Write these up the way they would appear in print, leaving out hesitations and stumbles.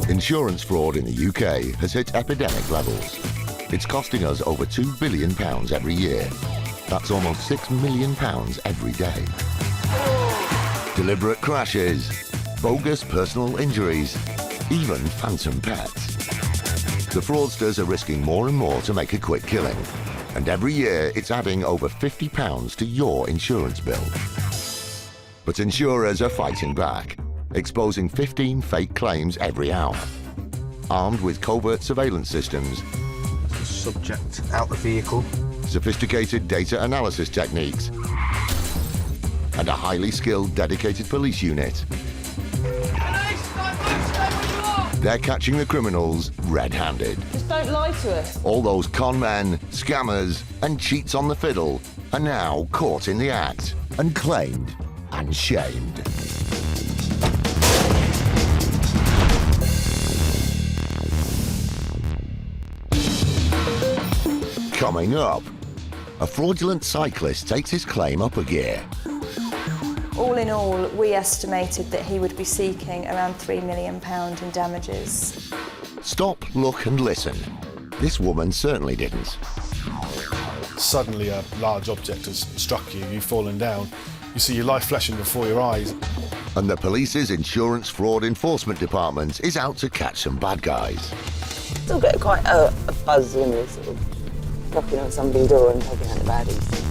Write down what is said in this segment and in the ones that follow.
Insurance fraud in the UK has hit epidemic levels. It's costing us over £2 billion every year. That's almost £6 million every day. Deliberate crashes, bogus personal injuries, even phantom pets. The fraudsters are risking more and more to make a quick killing. And every year it's adding over £50 to your insurance bill. But insurers are fighting back, exposing 15 fake claims every hour. Armed with covert surveillance systems, subject out the vehicle, sophisticated data analysis techniques, and a highly skilled, dedicated police unit. They're catching the criminals red-handed. Just don't lie to us. All those con men, scammers, and cheats on the fiddle are now caught in the act and claimed and shamed. Coming up, a fraudulent cyclist takes his claim up a gear. All in all, we estimated that he would be seeking around £3 million in damages. Stop, look and listen. This woman certainly didn't. Suddenly a large object has struck you, you've fallen down. You see your life flashing before your eyes. And the police's Insurance Fraud Enforcement Department is out to catch some bad guys. Still get quite a buzz when you're sort of knocking on somebody's door and talking out the baddies.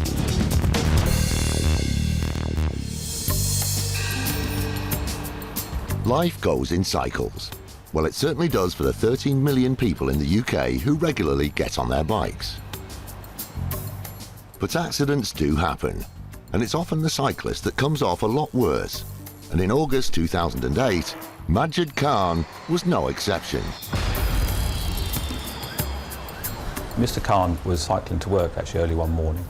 Life goes in cycles. Well, it certainly does for the 13 million people in the UK who regularly get on their bikes. But accidents do happen, and it's often the cyclist that comes off a lot worse. And in August 2008, Majid Khan was no exception. Mr. Khan was cycling to work actually early one morning,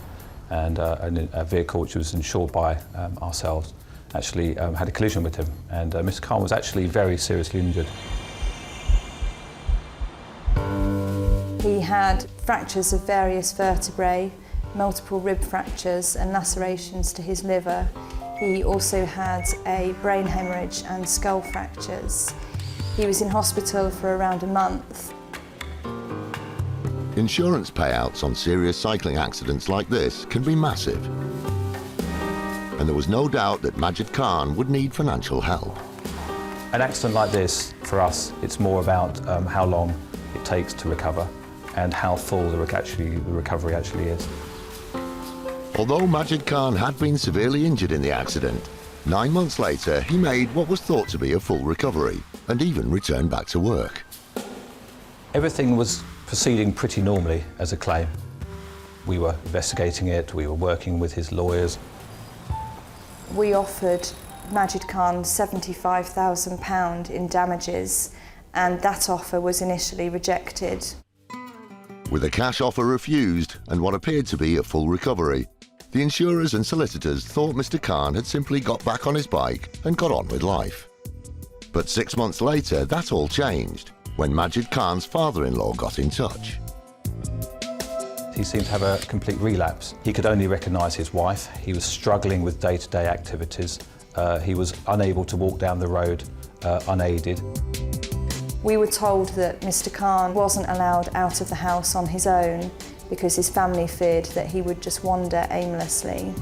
and a vehicle which was insured by ourselves actually had a collision with him, and Mr. Khan was actually very seriously injured. He had fractures of various vertebrae, multiple rib fractures and lacerations to his liver. He also had a brain hemorrhage and skull fractures. He was in hospital for around a month. Insurance payouts on serious cycling accidents like this can be massive. And there was no doubt that Majid Khan would need financial help. An accident like this, for us, it's more about how long it takes to recover and how full the recovery actually is. Although Majid Khan had been severely injured in the accident, 9 months later he made what was thought to be a full recovery and even returned back to work. Everything was proceeding pretty normally as a claim. We were investigating it, we were working with his lawyers. We offered Majid Khan £75,000 in damages, and that offer was initially rejected. With a cash offer refused and what appeared to be a full recovery, the insurers and solicitors thought Mr. Khan had simply got back on his bike and got on with life. But 6 months later, that all changed when Majid Khan's father-in-law got in touch. He seemed to have a complete relapse. He could only recognise his wife. He was struggling with day-to-day activities. He was unable to walk down the road unaided. We were told that Mr. Khan wasn't allowed out of the house on his own because his family feared that he would just wander aimlessly.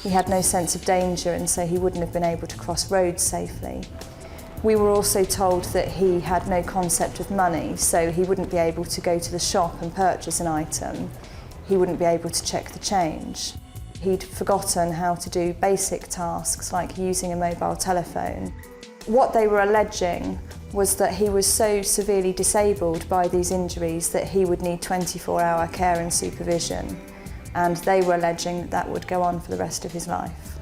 He had no sense of danger, and so he wouldn't have been able to cross roads safely. We were also told that he had no concept of money, so he wouldn't be able to go to the shop and purchase an item. He wouldn't be able to check the change. He'd forgotten how to do basic tasks like using a mobile telephone. What they were alleging was that he was so severely disabled by these injuries that he would need 24-hour care and supervision, and they were alleging that would go on for the rest of his life.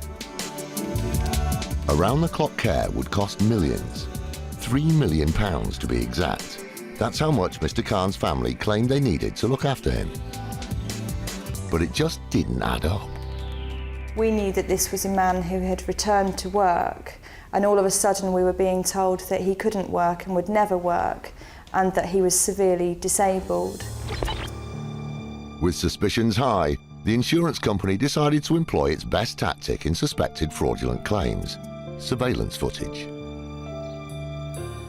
Around-the-clock care would cost millions, £3 million to be exact. That's how much Mr. Khan's family claimed they needed to look after him. But it just didn't add up. We knew that this was a man who had returned to work, and all of a sudden we were being told that he couldn't work and would never work, and that he was severely disabled. With suspicions high, the insurance company decided to employ its best tactic in suspected fraudulent claims: surveillance footage.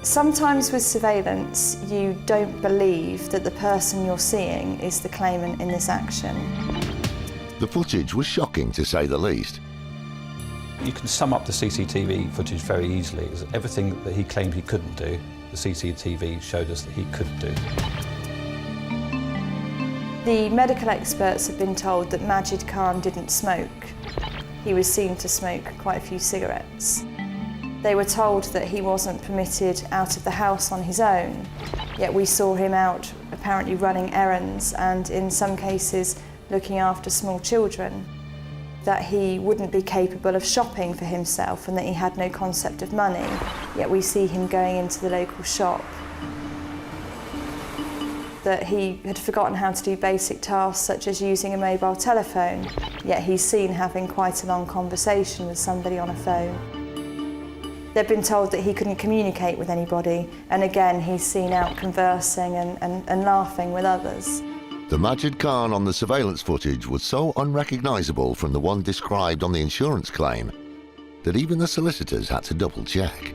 Sometimes with surveillance, you don't believe that the person you're seeing is the claimant in this action. The footage was shocking, to say the least. You can sum up the CCTV footage very easily. It's everything that he claimed he couldn't do, the CCTV showed us that he could do. The medical experts have been told that Majid Khan didn't smoke. He was seen to smoke quite a few cigarettes. They were told that he wasn't permitted out of the house on his own, yet we saw him out apparently running errands and in some cases looking after small children. That he wouldn't be capable of shopping for himself and that he had no concept of money, yet we see him going into the local shop. That he had forgotten how to do basic tasks such as using a mobile telephone, yet he's seen having quite a long conversation with somebody on a phone. They've been told that he couldn't communicate with anybody, and again he's seen out conversing and laughing with others. The Majid Khan on the surveillance footage was so unrecognisable from the one described on the insurance claim that even the solicitors had to double-check.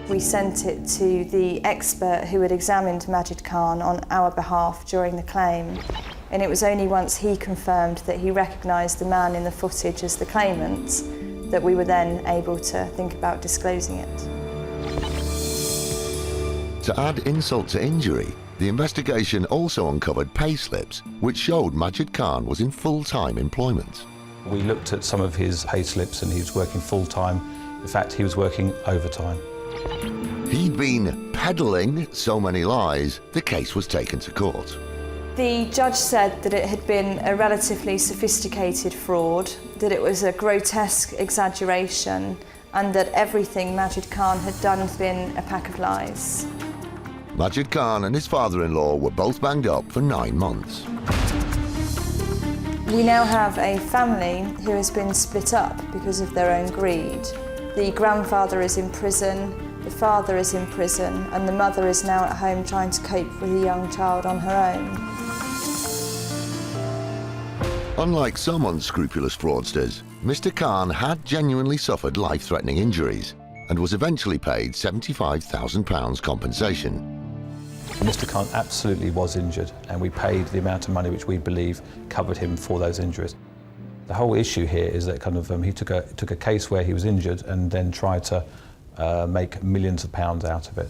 We sent it to the expert who had examined Majid Khan on our behalf during the claim, and it was only once he confirmed that he recognised the man in the footage as the claimant that we were then able to think about disclosing it. To add insult to injury, the investigation also uncovered pay slips which showed Majid Khan was in full-time employment. We looked at some of his pay slips and he was working full-time. In fact, he was working overtime. He'd been peddling so many lies, the case was taken to court. The judge said that it had been a relatively sophisticated fraud, that it was a grotesque exaggeration, and that everything Majid Khan had done had been a pack of lies. Majid Khan and his father-in-law were both banged up for 9 months. We now have a family who has been split up because of their own greed. The grandfather is in prison, the father is in prison, and the mother is now at home trying to cope with a young child on her own. Unlike some unscrupulous fraudsters, Mr. Khan had genuinely suffered life-threatening injuries and was eventually paid £75,000 compensation. Mr. Khan absolutely was injured, and we paid the amount of money which we believe covered him for those injuries. The whole issue here is that he took a case where he was injured and then tried to make millions of pounds out of it.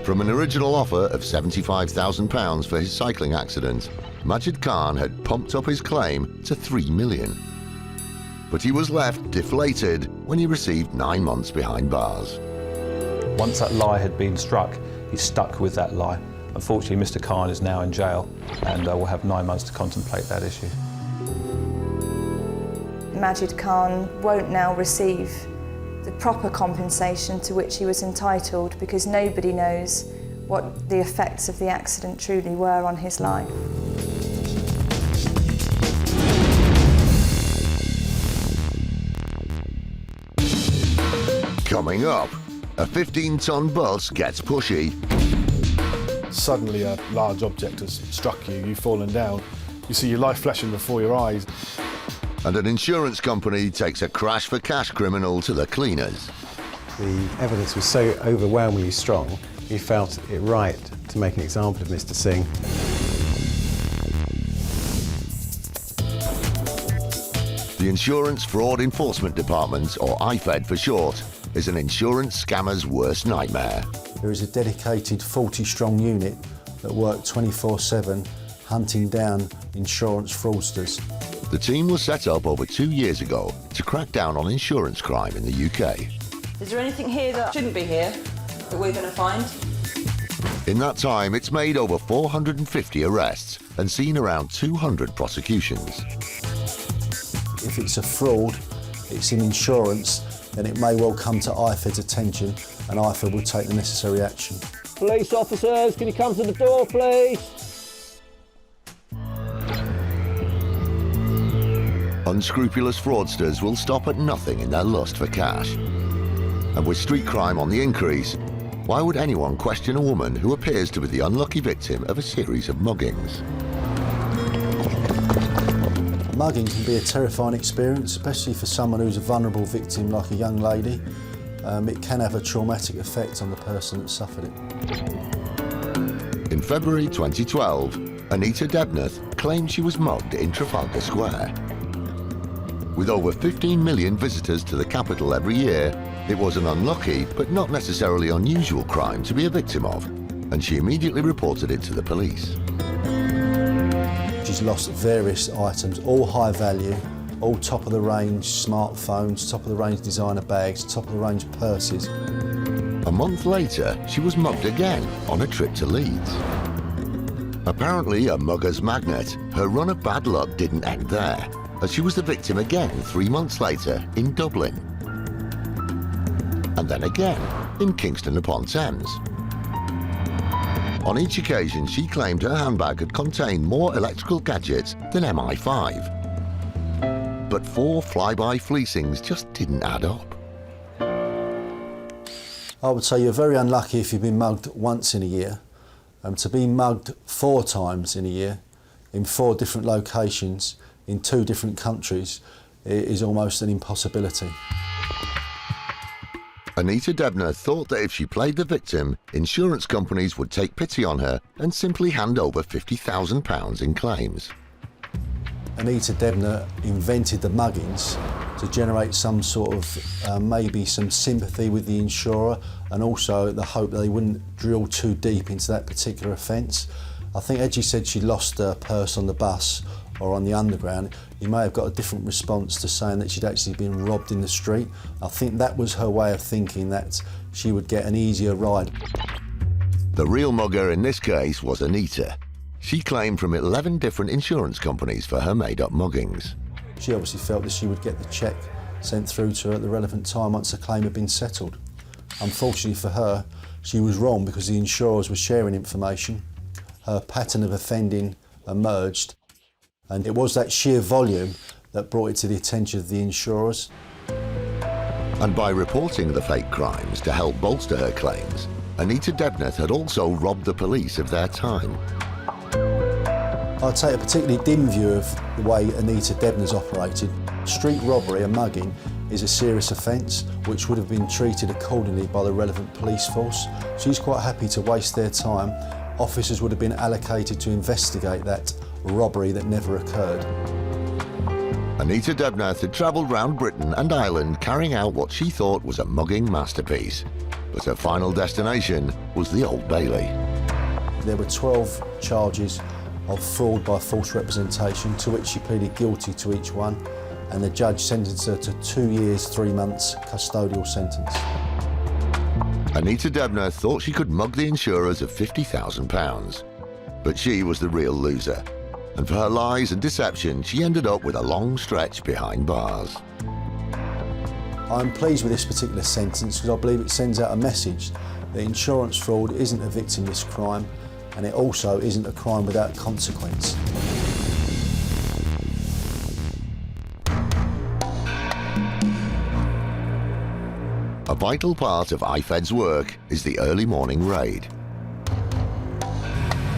From an original offer of £75,000 for his cycling accident, Majid Khan had pumped up his claim to £3 million. But he was left deflated when he received 9 months behind bars. Once that lie had been struck, he stuck with that lie. Unfortunately, Mr. Khan is now in jail and will have 9 months to contemplate that issue. Majid Khan won't now receive the proper compensation to which he was entitled because nobody knows what the effects of the accident truly were on his life. Coming up, a 15-ton bus gets pushy. Suddenly a large object has struck you, you've fallen down, you see your life flashing before your eyes. And an insurance company takes a crash-for-cash criminal to the cleaners. The evidence was so overwhelmingly strong, we felt it right to make an example of Mr. Singh. The Insurance Fraud Enforcement Department, or IFED for short, is an insurance scammer's worst nightmare. There is a dedicated 40-strong unit that work 24/7 hunting down insurance fraudsters. The team was set up over 2 years ago to crack down on insurance crime in the UK. Is there anything here that shouldn't be here that we're going to find? In that time, it's made over 450 arrests and seen around 200 prosecutions. If it's a fraud, it's in insurance, then it may well come to IFED's attention and IFED will take the necessary action. Police officers, can you come to the door, please? Unscrupulous fraudsters will stop at nothing in their lust for cash. And with street crime on the increase, why would anyone question a woman who appears to be the unlucky victim of a series of muggings? Mugging can be a terrifying experience, especially for someone who's a vulnerable victim like a young lady. it can have a traumatic effect on the person that suffered it. In February 2012, Anita Debnath claimed she was mugged in Trafalgar Square. With over 15 million visitors to the capital every year, it was an unlucky but not necessarily unusual crime to be a victim of, and she immediately reported it to the police. She's lost various items, all high value, all top of the range smartphones, top of the range designer bags, top of the range purses. A month later, she was mugged again on a trip to Leeds. Apparently a mugger's magnet, her run of bad luck didn't end there, as she was the victim again 3 months later in Dublin. And then again in Kingston upon Thames. On each occasion, she claimed her handbag had contained more electrical gadgets than MI5. But 4 flyby fleecings just didn't add up. I would say you're very unlucky if you've been mugged once in a year. To be mugged 4 times in a year, in 4 different locations, in 2 different countries, is almost an impossibility. Anita Debnath thought that if she played the victim, insurance companies would take pity on her and simply hand over £50,000 in claims. Anita Debnath invented the muggings to generate some sort of, maybe some sympathy with the insurer, and also the hope that they wouldn't drill too deep into that particular offence. I think as she said she lost her purse on the bus or on the underground, you may have got a different response to saying that she'd actually been robbed in the street. I think that was her way of thinking that she would get an easier ride. The real mugger in this case was Anita. She claimed from 11 different insurance companies for her made-up muggings. She obviously felt that she would get the cheque sent through to her at the relevant time once the claim had been settled. Unfortunately for her, she was wrong because the insurers were sharing information. Her pattern of offending emerged, and it was that sheer volume that brought it to the attention of the insurers. And by reporting the fake crimes to help bolster her claims, Anita Debnath had also robbed the police of their time. I'd take a particularly dim view of the way Anita Debnath's operated. Street robbery and mugging is a serious offence which would have been treated accordingly by the relevant police force. She's quite happy to waste their time. Officers would have been allocated to investigate that robbery that never occurred. Anita Debnath had travelled round Britain and Ireland carrying out what she thought was a mugging masterpiece. But her final destination was the Old Bailey. There were 12 charges of fraud by false representation, to which she pleaded guilty to each one, and the judge sentenced her to 2 years, 3 months custodial sentence. Anita Debnath thought she could mug the insurers of £50,000. But she was the real loser. And for her lies and deception, she ended up with a long stretch behind bars. I'm pleased with this particular sentence because I believe it sends out a message that insurance fraud isn't a victimless crime, and it also isn't a crime without consequence. A vital part of IFED's work is the early morning raid.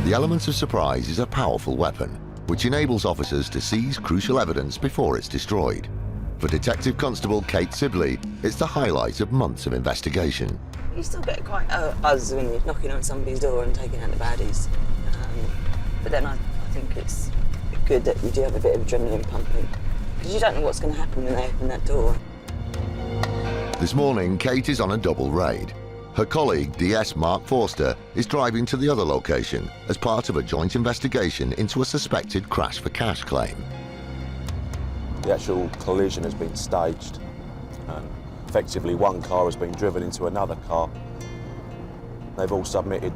The element of surprise is a powerful weapon, which enables officers to seize crucial evidence before it's destroyed. For Detective Constable Kate Sibley, it's the highlight of months of investigation. You still get quite a buzz when you're knocking on somebody's door and taking out the baddies. But then I think it's good that you do have a bit of adrenaline pumping, because you don't know what's going to happen when they open that door. This morning, Kate is on a double raid. Her colleague, DS Mark Forster, is driving to the other location as part of a joint investigation into a suspected crash for cash claim. The actual collision has been staged, and effectively one car has been driven into another car. They've all submitted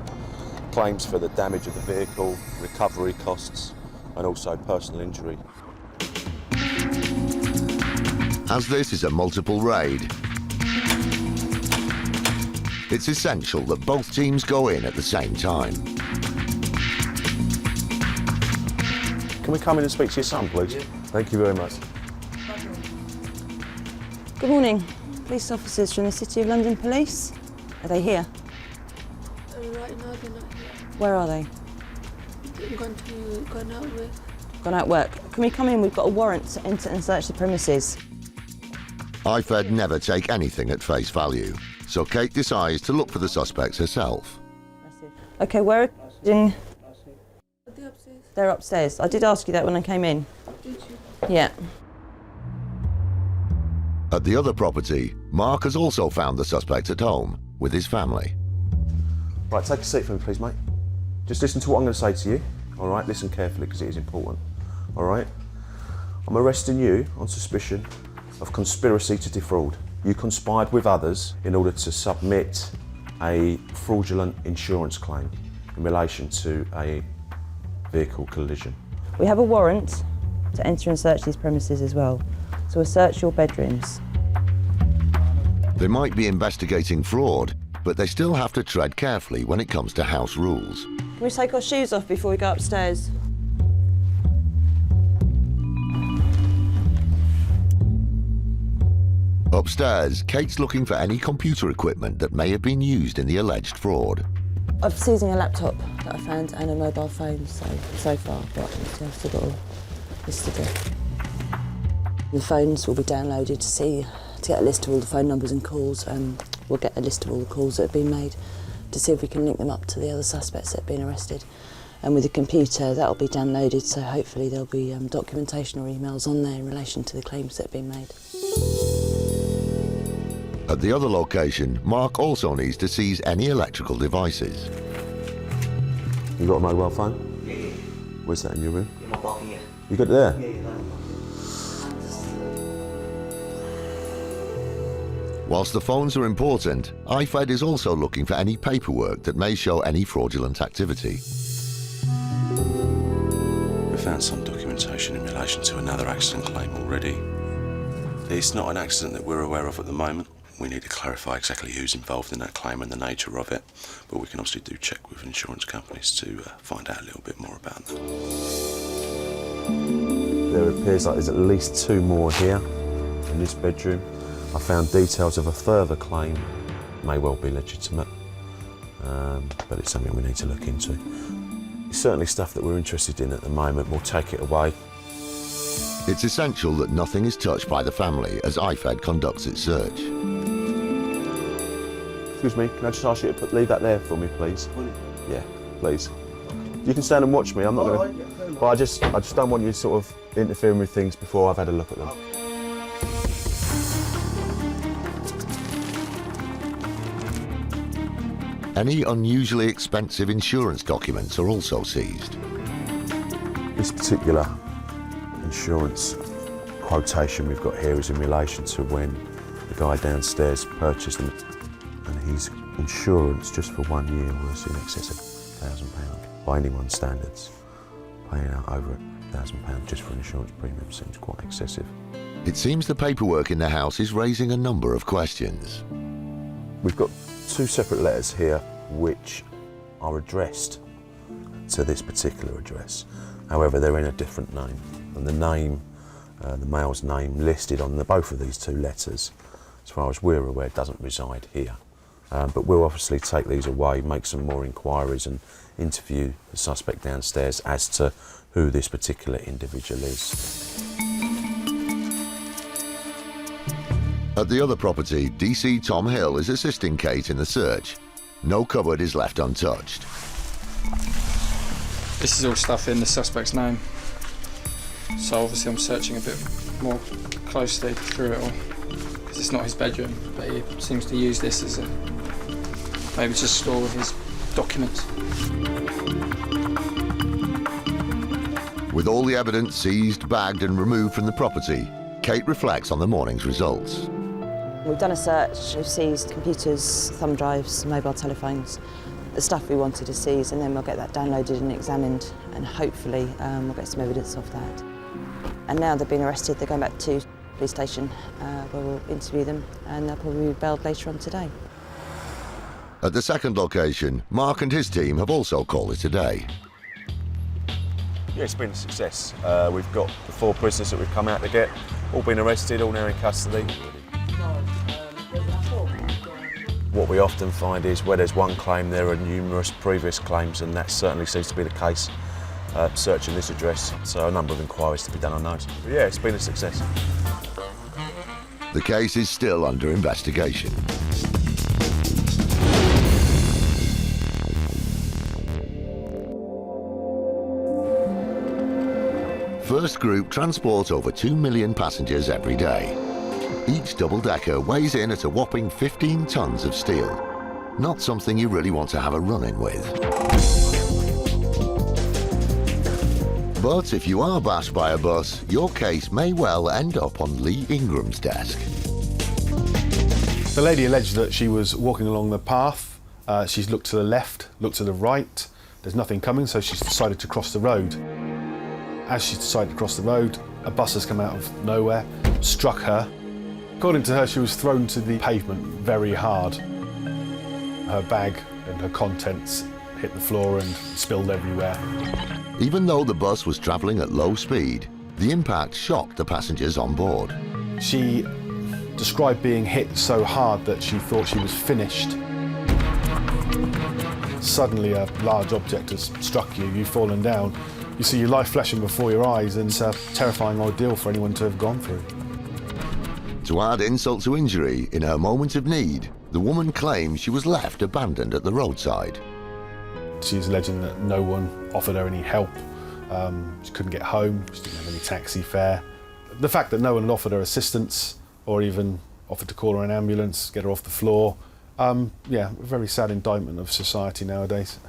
claims for the damage of the vehicle, recovery costs, and also personal injury. As this is a multiple raid, it's essential that both teams go in at the same time. Can we come in and speak to your son, please? Yeah. Thank you very much. Good morning. Police officers from the City of London Police. Are they here? Right now they're not here. Where are they? They've gone out work. Gone out work. Can we come in? We've got a warrant to enter and search the premises. IFED never take anything at face value, so Kate decides to look for the suspects herself. Okay, where in? They're upstairs. They're upstairs. I did ask you that when I came in. Did you? Yeah. At the other property, Mark has also found the suspect at home with his family. Right, take a seat for me, please, mate. Just listen to what I'm going to say to you. All right, listen carefully because it is important. All right? I'm arresting you on suspicion of conspiracy to defraud. You conspired with others in order to submit a fraudulent insurance claim in relation to a vehicle collision. We have a warrant to enter and search these premises as well. So we'll search your bedrooms. They might be investigating fraud, but they still have to tread carefully when it comes to house rules. Can we take our shoes off before we go upstairs? Upstairs, Kate's looking for any computer equipment that may have been used in the alleged fraud. I'm seizing a laptop that I found and a mobile phone so far, but I've still got a list to do. The phones will be downloaded to get a list of all the phone numbers and calls. We'll get a list of all the calls that have been made to see if we can link them up to the other suspects that have been arrested. And with the computer, that'll be downloaded, so hopefully there'll be documentation or emails on there in relation to the claims that have been made. At the other location, Mark also needs to seize any electrical devices. You got a mobile phone? Yeah, yeah. Where's that in your room? In my pocket, yeah. You got it there? Yeah, yeah. Whilst the phones are important, IFED is also looking for any paperwork that may show any fraudulent activity. We found some documentation in relation to another accident claim already. It's not an accident that we're aware of at the moment. We need to clarify exactly who's involved in that claim and the nature of it, but we can obviously do check with insurance companies to find out a little bit more about them. There appears like there's at least 2 more here in this bedroom. I found details of a further claim, may well be legitimate, but it's something we need to look into. It's certainly stuff that we're interested in at the moment. We'll take it away. It's essential that nothing is touched by the family as IFED conducts its search. Excuse me, can I just ask you to leave that there for me, please? Yeah, please. You can stand and watch me. I'm not going to. But I just don't want you sort of interfering with things before I've had a look at them. Any unusually expensive insurance documents are also seized. This particular insurance quotation we've got here is in relation to when the guy downstairs purchased them, and his insurance just for 1 year was in excess of £1,000. By anyone's standards, paying out over £1,000 just for an insurance premium seems quite excessive. It seems the paperwork in the house is raising a number of questions. We've got 2 separate letters here which are addressed to this particular address. However, they're in a different name, and the name, the male's name listed on both of these 2 letters, as far as we're aware, doesn't reside here. But we'll obviously take these away, make some more inquiries and interview the suspect downstairs as to who this particular individual is. At the other property, DC Tom Hill is assisting Kate in the search. No cupboard is left untouched. This is all stuff in the suspect's name, so obviously I'm searching a bit more closely through it all, because it's not his bedroom, but he seems to use this as maybe to store his documents. With all the evidence seized, bagged and removed from the property, Kate reflects on the morning's results. We've done a search, we've seized computers, thumb drives, mobile telephones, the stuff we wanted to seize, and then we'll get that downloaded and examined, and hopefully we'll get some evidence of that. And now they've been arrested, they're going back to the police station where we'll interview them, and they'll probably be bailed later on today. At the second location, Mark and his team have also called it a day. Yeah, it's been a success. We've got the 4 prisoners that we've come out to get, all been arrested, all now in custody. What we often find is where there's one claim, there are numerous previous claims, and that certainly seems to be the case searching this address. So a number of inquiries to be done on those. But yeah, it's been a success. The case is still under investigation. First Group transports over 2 million passengers every day. Each double-decker weighs in at a whopping 15 tons of steel. Not something you really want to have a run-in with. But if you are bashed by a bus, your case may well end up on Lee Ingram's desk. The lady alleged that she was walking along the path. She's looked to the left, looked to the right. There's nothing coming, so she's decided to cross the road. As she decided to cross the road, a bus has come out of nowhere, struck her. According to her, she was thrown to the pavement very hard. Her bag and her contents hit the floor and spilled everywhere. Even though the bus was travelling at low speed, the impact shocked the passengers on board. She described being hit so hard that she thought she was finished. Suddenly a large object has struck you, you've fallen down. You see your life flashing before your eyes, and it's a terrifying ordeal for anyone to have gone through. To add insult to injury, in her moment of need, the woman claims she was left abandoned at the roadside. She's alleging that no one offered her any help. She couldn't get home, she didn't have any taxi fare. The fact that no one had offered her assistance or even offered to call her an ambulance, get her off the floor, yeah, a very sad indictment of society nowadays.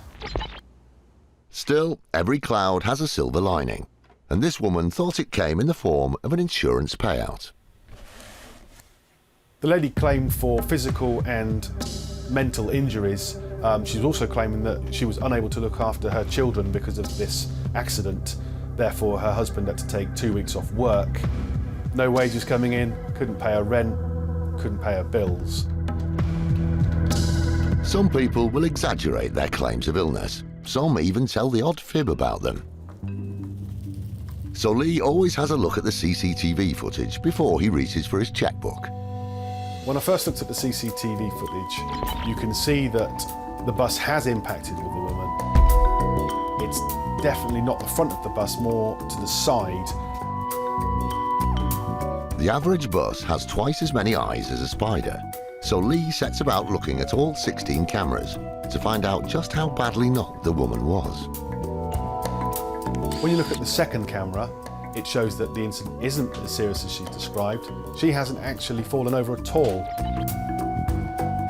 Still, every cloud has a silver lining, and this woman thought it came in the form of an insurance payout. The lady claimed for physical and mental injuries. She was also claiming that she was unable to look after her children because of this accident. Therefore, her husband had to take 2 weeks off work. No wages coming in, couldn't pay her rent, couldn't pay her bills. Some people will exaggerate their claims of illness. Some even tell the odd fib about them. So Lee always has a look at the CCTV footage before he reaches for his checkbook. When I first looked at the CCTV footage, you can see that the bus has impacted with the woman. It's definitely not the front of the bus, more to the side. The average bus has twice as many eyes as a spider, so Lee sets about looking at all 16 cameras to find out just how badly knocked the woman was. When you look at the second camera, it shows that the incident isn't as serious as she's described. She hasn't actually fallen over at all.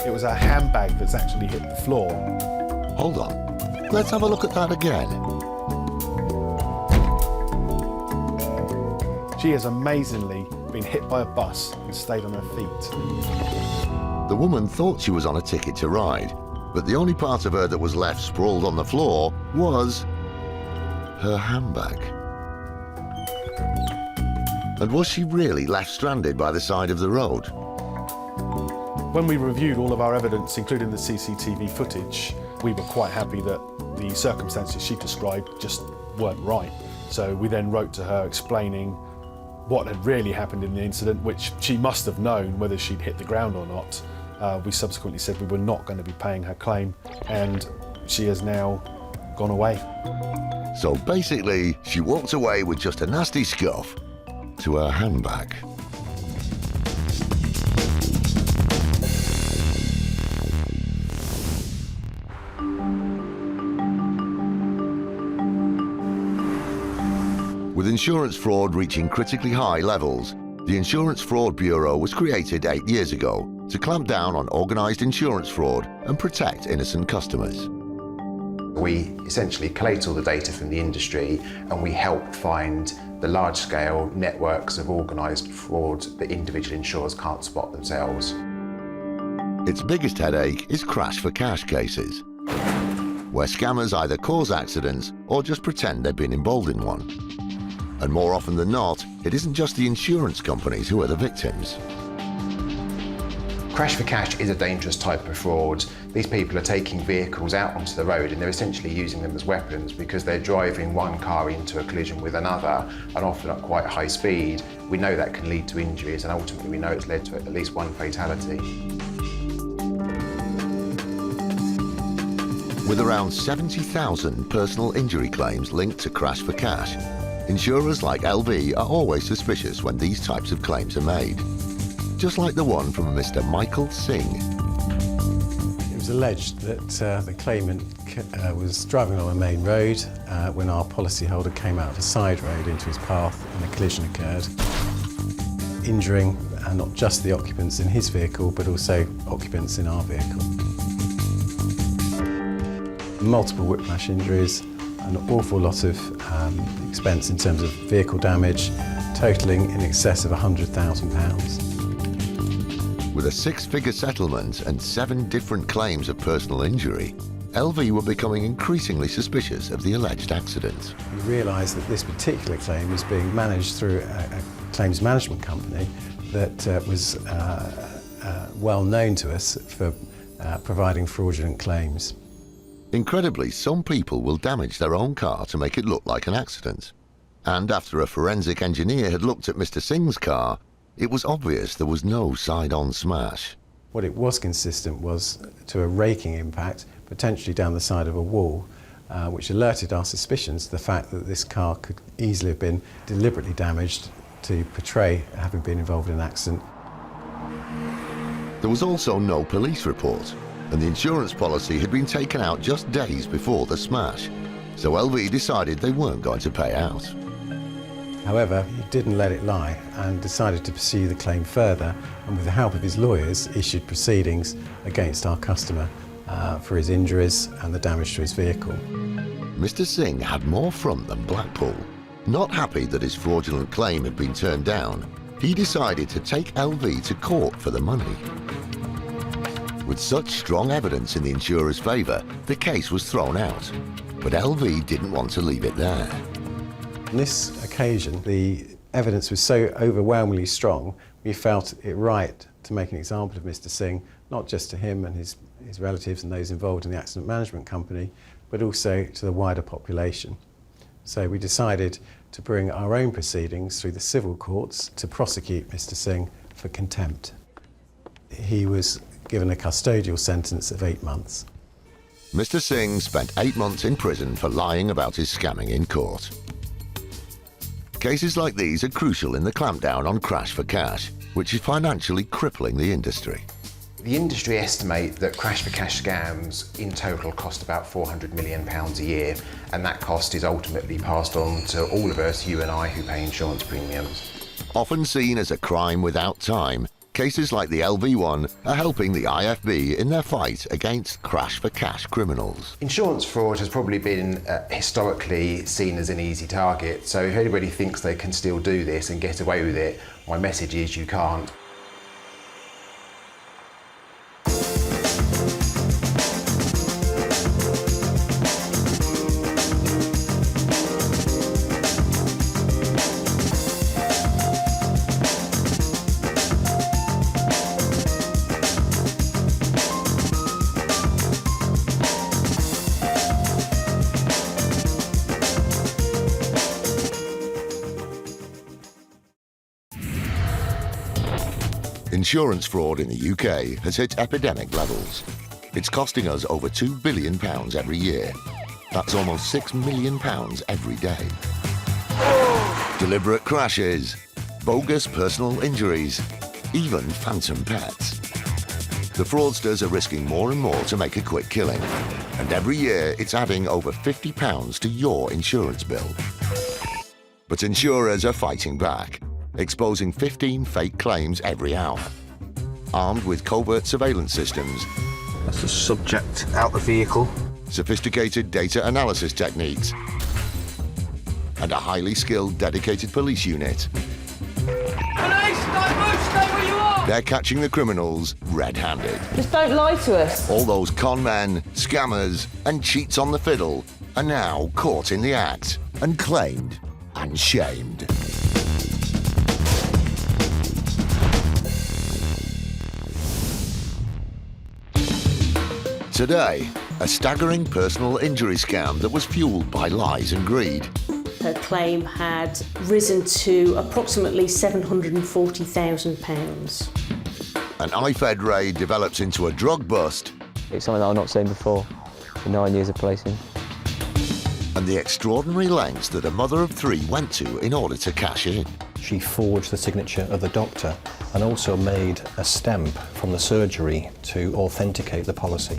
It was her handbag that's actually hit the floor. Hold on, let's have a look at that again. She has amazingly been hit by a bus and stayed on her feet. The woman thought she was on a ticket to ride, but the only part of her that was left sprawled on the floor was her handbag. And was she really left stranded by the side of the road? When we reviewed all of our evidence, including the CCTV footage, we were quite happy that the circumstances she described just weren't right. So we then wrote to her explaining what had really happened in the incident, which she must have known whether she'd hit the ground or not. We subsequently said we were not going to be paying her claim, and she has now gone away. So basically, she walked away with just a nasty scuff to her handbag. With insurance fraud reaching critically high levels, the Insurance Fraud Bureau was created 8 years ago to clamp down on organised insurance fraud and protect innocent customers. We essentially collate all the data from the industry and we help find the large-scale networks of organised fraud that individual insurers can't spot themselves. Its biggest headache is crash for cash cases, where scammers either cause accidents or just pretend they've been involved in one. And more often than not, it isn't just the insurance companies who are the victims. Crash for cash is a dangerous type of fraud. These people are taking vehicles out onto the road and they're essentially using them as weapons because they're driving one car into a collision with another, and often at quite high speed. We know that can lead to injuries, and ultimately we know it's led to at least one fatality. With around 70,000 personal injury claims linked to crash for cash, insurers like LV are always suspicious when these types of claims are made. just like the one from Mr. Michael Singh. It was alleged that the claimant was driving along a main road when our policyholder came out of a side road into his path and a collision occurred, injuring not just the occupants in his vehicle but also occupants in our vehicle. Multiple whiplash injuries, an awful lot of expense in terms of vehicle damage, totalling in excess of £100,000. With a 6-figure settlement and 7 different claims of personal injury, LV were becoming increasingly suspicious of the alleged accident. We realised that this particular claim was being managed through a claims management company that was well known to us for providing fraudulent claims. Incredibly, some people will damage their own car to make it look like an accident. And after a forensic engineer had looked at Mr. Singh's car, it was obvious there was no side-on smash. What it was consistent was to a raking impact, potentially down the side of a wall, which alerted our suspicions to the fact that this car could easily have been deliberately damaged to portray having been involved in an accident. There was also no police report, and the insurance policy had been taken out just days before the smash, so LV decided they weren't going to pay out. However, he didn't let it lie and decided to pursue the claim further, and with the help of his lawyers issued proceedings against our customer for his injuries and the damage to his vehicle. Mr. Singh had more front than Blackpool. Not happy that his fraudulent claim had been turned down, he decided to take LV to court for the money. With such strong evidence in the insurer's favour, the case was thrown out. But LV didn't want to leave it there. On this occasion, the evidence was so overwhelmingly strong, we felt it right to make an example of Mr. Singh, not just to him and his relatives and those involved in the accident management company, but also to the wider population. So we decided to bring our own proceedings through the civil courts to prosecute Mr. Singh for contempt. He was given a custodial sentence of 8 months. Mr. Singh spent 8 months in prison for lying about his scamming in court. Cases like these are crucial in the clampdown on crash for cash, which is financially crippling the industry. The industry estimate that crash for cash scams in total cost about £400 million a year, and that cost is ultimately passed on to all of us, you and I, who pay insurance premiums. Often seen as a crime without time, cases like the LV one are helping the IFB in their fight against crash for cash criminals. Insurance fraud has probably been historically seen as an easy target, so if anybody thinks they can still do this and get away with it, my message is you can't. Insurance fraud in the UK has hit epidemic levels. It's costing us over £2 billion every year. That's almost £6 million every day. Deliberate crashes, bogus personal injuries, even phantom pets. The fraudsters are risking more and more to make a quick killing, and every year it's adding over £50 to your insurance bill. But insurers are fighting back, exposing 15 fake claims every hour. Armed with covert surveillance systems, that's the subject out the vehicle, sophisticated data analysis techniques, and a highly skilled, dedicated police unit. Police, don't move, stay where you are! They're catching the criminals red-handed. Just don't lie to us. All those con men, scammers, and cheats on the fiddle are now caught in the act and claimed and shamed. Today, a staggering personal injury scam that was fueled by lies and greed. Her claim had risen to approximately £740,000. An IFED raid develops into a drug bust. It's something that I've not seen before in 9 years of policing. And the extraordinary lengths that a mother of 3 went to in order to cash in. She forged the signature of the doctor and also made a stamp from the surgery to authenticate the policy.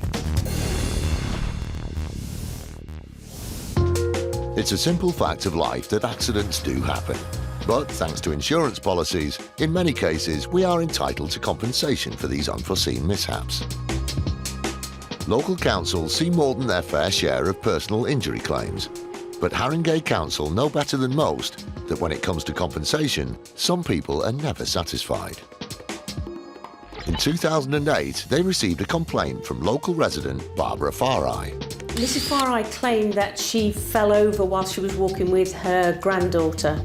It's a simple fact of life that accidents do happen. But thanks to insurance policies, in many cases we are entitled to compensation for these unforeseen mishaps. Local councils see more than their fair share of personal injury claims. But Haringey Council know better than most that when it comes to compensation, some people are never satisfied. In 2008, they received a complaint from local resident Barbara Farai. Mrs. Farai claimed that she fell over while she was walking with her granddaughter.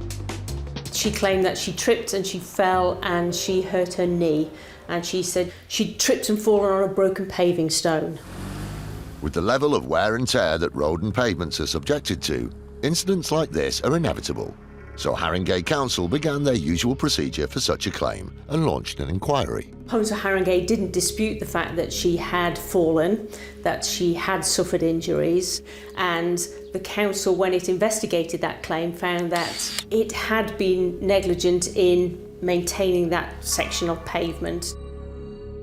She claimed that she tripped and she fell and she hurt her knee. And she said she'd tripped and fallen on a broken paving stone. With the level of wear and tear that road and pavements are subjected to, incidents like this are inevitable. So Haringey Council began their usual procedure for such a claim and launched an inquiry. Homes for Haringey didn't dispute the fact that she had fallen, that she had suffered injuries, and the council, when it investigated that claim, found that it had been negligent in maintaining that section of pavement.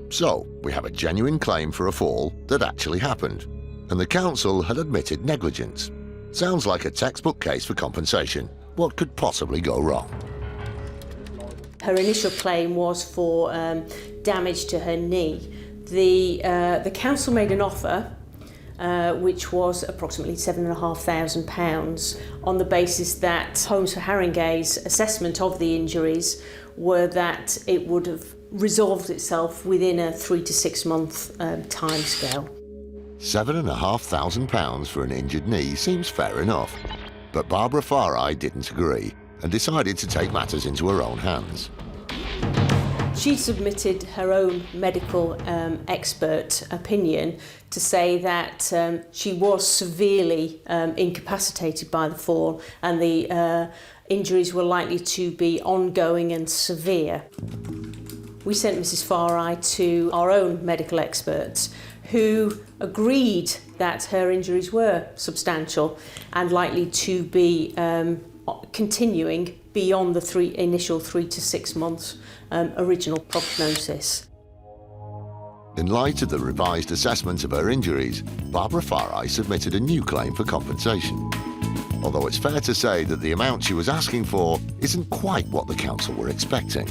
So, we have a genuine claim for a fall that actually happened, and the council had admitted negligence. Sounds like a textbook case for compensation. What could possibly go wrong? Her initial claim was for damage to her knee. The council made an offer which was approximately £7,500 on the basis that Homes for Haringey's assessment of the injuries were that it would have resolved itself within a 3 to 6 month timescale. £7,500 for an injured knee seems fair enough. But Barbara Farai didn't agree and decided to take matters into her own hands. She submitted her own medical expert opinion to say that she was severely incapacitated by the fall and the injuries were likely to be ongoing and severe. We sent Mrs. Farai to our own medical experts who agreed that her injuries were substantial and likely to be continuing beyond the initial 3 to 6 months original prognosis. In light of the revised assessment of her injuries, Barbara Farai submitted a new claim for compensation. Although it's fair to say that the amount she was asking for isn't quite what the council were expecting.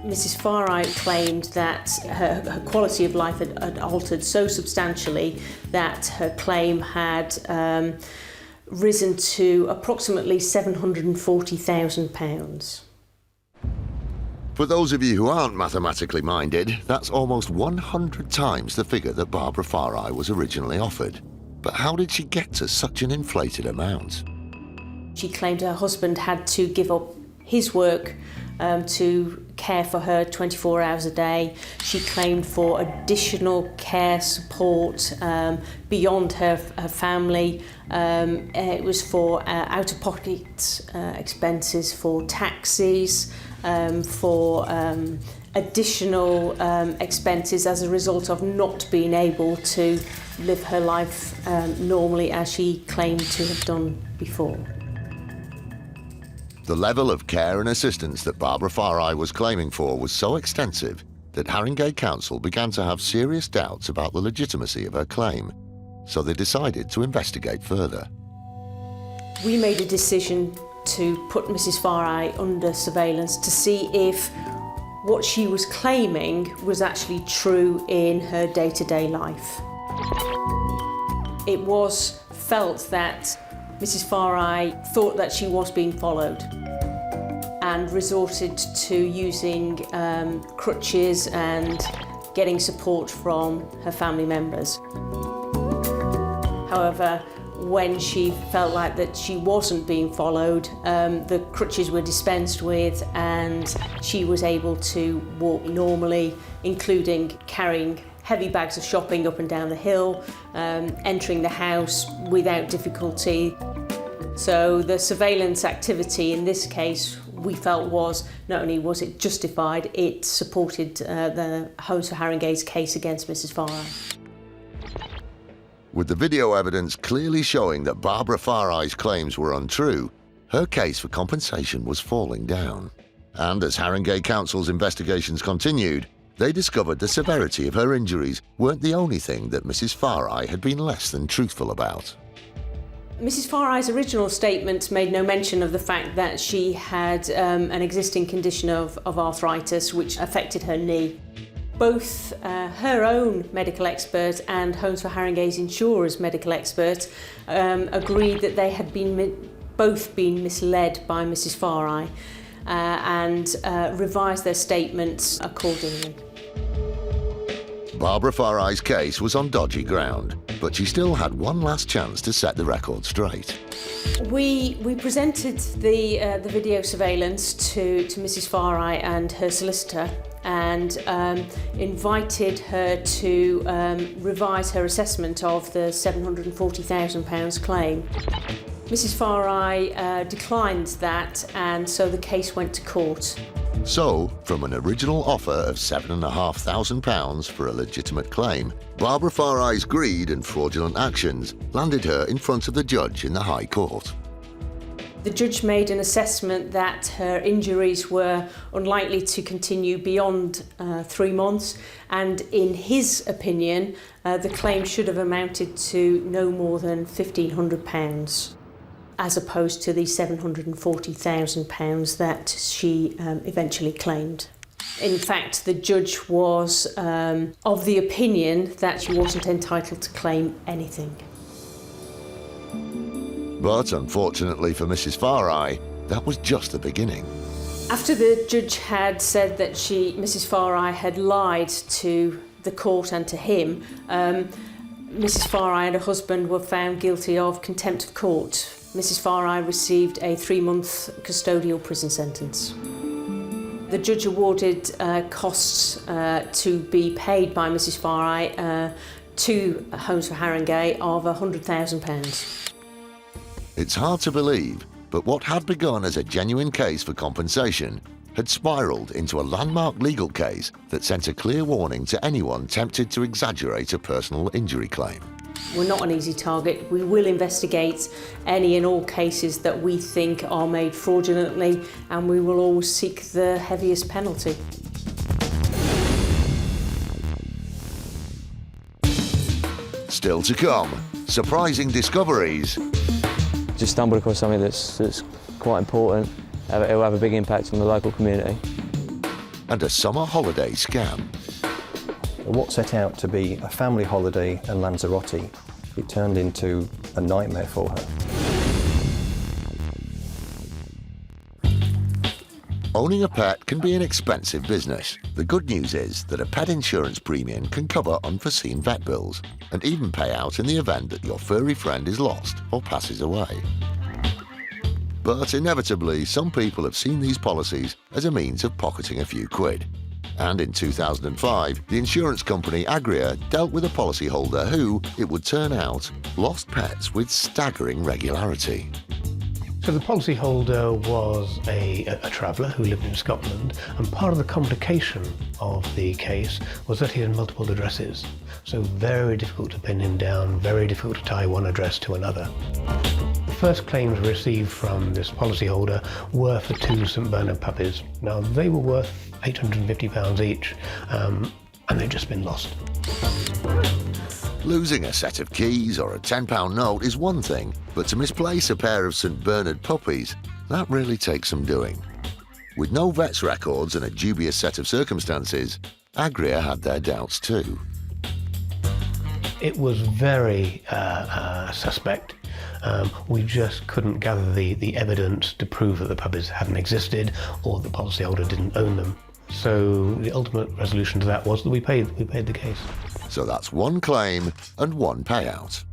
Mrs. Farai claimed that her quality of life had altered so substantially that her claim had risen to approximately £740,000. For those of you who aren't mathematically minded, that's almost 100 times the figure that Barbara Farai was originally offered. But how did she get to such an inflated amount? She claimed her husband had to give up his work to care for her 24 hours a day. She claimed for additional care support beyond her family. It was for out-of-pocket expenses for taxis, for additional expenses as a result of not being able to live her life normally as she claimed to have done before. The level of care and assistance that Barbara Farai was claiming for was so extensive that Haringey Council began to have serious doubts about the legitimacy of her claim, so they decided to investigate further. We made a decision to put Mrs. Farai under surveillance to see if what she was claiming was actually true in her day-to-day life. It was felt that Mrs. Farai thought that she was being followed and resorted to using crutches and getting support from her family members. However, when she felt like that she wasn't being followed, the crutches were dispensed with and she was able to walk normally, including carrying heavy bags of shopping up and down the hill, entering the house without difficulty. So the surveillance activity in this case we felt was, not only was it justified, it supported the Homes for Haringey's case against Mrs. Farai. With the video evidence clearly showing that Barbara Farai's claims were untrue, her case for compensation was falling down. And as Haringey Council's investigations continued, they discovered the severity of her injuries weren't the only thing that Mrs. Farai had been less than truthful about. Mrs. Farai's original statement made no mention of the fact that she had an existing condition of arthritis which affected her knee. Both her own medical expert and Homes for Haringey's insurer's medical expert agreed that they had both been misled by Mrs. Farai and revised their statements accordingly. Barbara Farai's case was on dodgy ground, but she still had one last chance to set the record straight. We presented the video surveillance to Mrs. Farai and her solicitor and invited her to revise her assessment of the £740,000 claim. Mrs. Farai declined that, and so the case went to court. So, from an original offer of £7,500 for a legitimate claim, Barbara Farai's greed and fraudulent actions landed her in front of the judge in the High Court. The judge made an assessment that her injuries were unlikely to continue beyond 3 months, and in his opinion, the claim should have amounted to no more than £1,500. As opposed to the £740,000 that she eventually claimed. In fact, the judge was of the opinion that she wasn't entitled to claim anything. But unfortunately for Mrs. Farai, that was just the beginning. After the judge had said that Mrs. Farai had lied to the court and to him, Mrs. Farai and her husband were found guilty of contempt of court. Mrs. Farai received a 3-month custodial prison sentence. The judge awarded costs to be paid by Mrs. Farai to Homes for Haringey of £100,000. It's hard to believe, but what had begun as a genuine case for compensation had spiralled into a landmark legal case that sent a clear warning to anyone tempted to exaggerate a personal injury claim. We're not an easy target. We will investigate any and all cases that we think are made fraudulently, and we will always seek the heaviest penalty. Still to come, surprising discoveries. Just stumbled across something that's quite important. It will have a big impact on the local community. And a summer holiday scam. What set out to be a family holiday in Lanzarote, it turned into a nightmare for her. Owning a pet can be an expensive business. The good news is that a pet insurance premium can cover unforeseen vet bills and even pay out in the event that your furry friend is lost or passes away. But inevitably, some people have seen these policies as a means of pocketing a few quid. And in 2005, the insurance company Agria dealt with a policyholder who, it would turn out, lost pets with staggering regularity. So the policyholder was a traveller who lived in Scotland, and part of the complication of the case was that he had multiple addresses. So very difficult to pin him down, very difficult to tie one address to another. The first claims received from this policyholder were for 2 St Bernard puppies. Now they were worth £850 each, and they'd just been lost. Losing a set of keys or a £10 note is one thing, but to misplace a pair of St Bernard puppies, that really takes some doing. With no vet's records and a dubious set of circumstances, Agria had their doubts too. It was very suspect. We just couldn't gather the evidence to prove that the puppies hadn't existed or the policyholder didn't own them. So the ultimate resolution to that was that we paid the case. So that's one claim and one payout.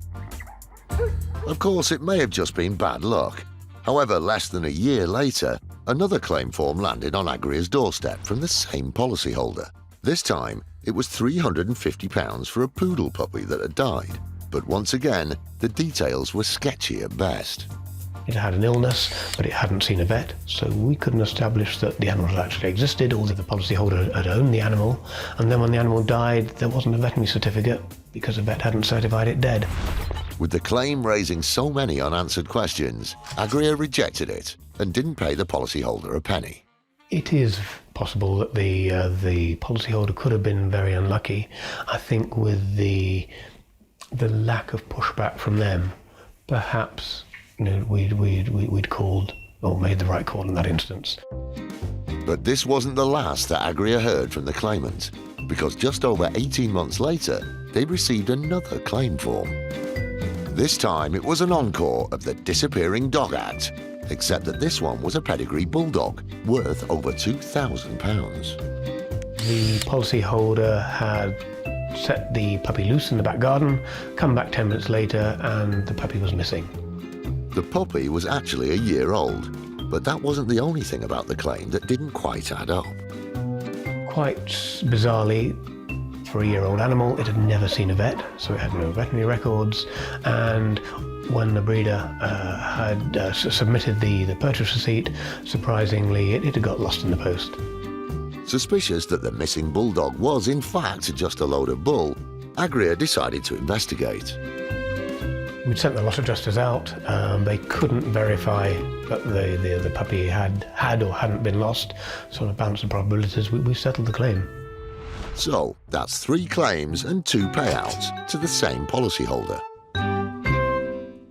Of course, it may have just been bad luck. However, less than a year later, another claim form landed on Agria's doorstep from the same policyholder. This time, it was £350 for a poodle puppy that had died. But once again, the details were sketchy at best. It had an illness, but it hadn't seen a vet, so we couldn't establish that the animal actually existed or that the policyholder had owned the animal. And then when the animal died, there wasn't a veterinary certificate because the vet hadn't certified it dead. With the claim raising so many unanswered questions, Agria rejected it and didn't pay the policyholder a penny. It is possible that the policyholder could have been very unlucky. I think with the lack of pushback from them, perhaps we'd called or made the right call in that instance. But this wasn't the last that Agria heard from the claimant, because just over 18 months later, they received another claim form. This time it was an encore of the Disappearing Dog Act, except that this one was a pedigree bulldog worth over £2,000. The policyholder had set the puppy loose in the back garden, come back 10 minutes later, and the puppy was missing. The puppy was actually a year old, but that wasn't the only thing about the claim that didn't quite add up. Quite bizarrely, for a year-old animal, it had never seen a vet, so it had no veterinary records, and when the breeder had submitted the purchase receipt, surprisingly, it had got lost in the post. Suspicious that the missing bulldog was in fact just a load of bull, Agria decided to investigate. We'd sent the lot adjusters out. They couldn't verify that the puppy had or hadn't been lost, so on a balance of probabilities, we settled the claim. So that's 3 claims and 2 payouts to the same policyholder.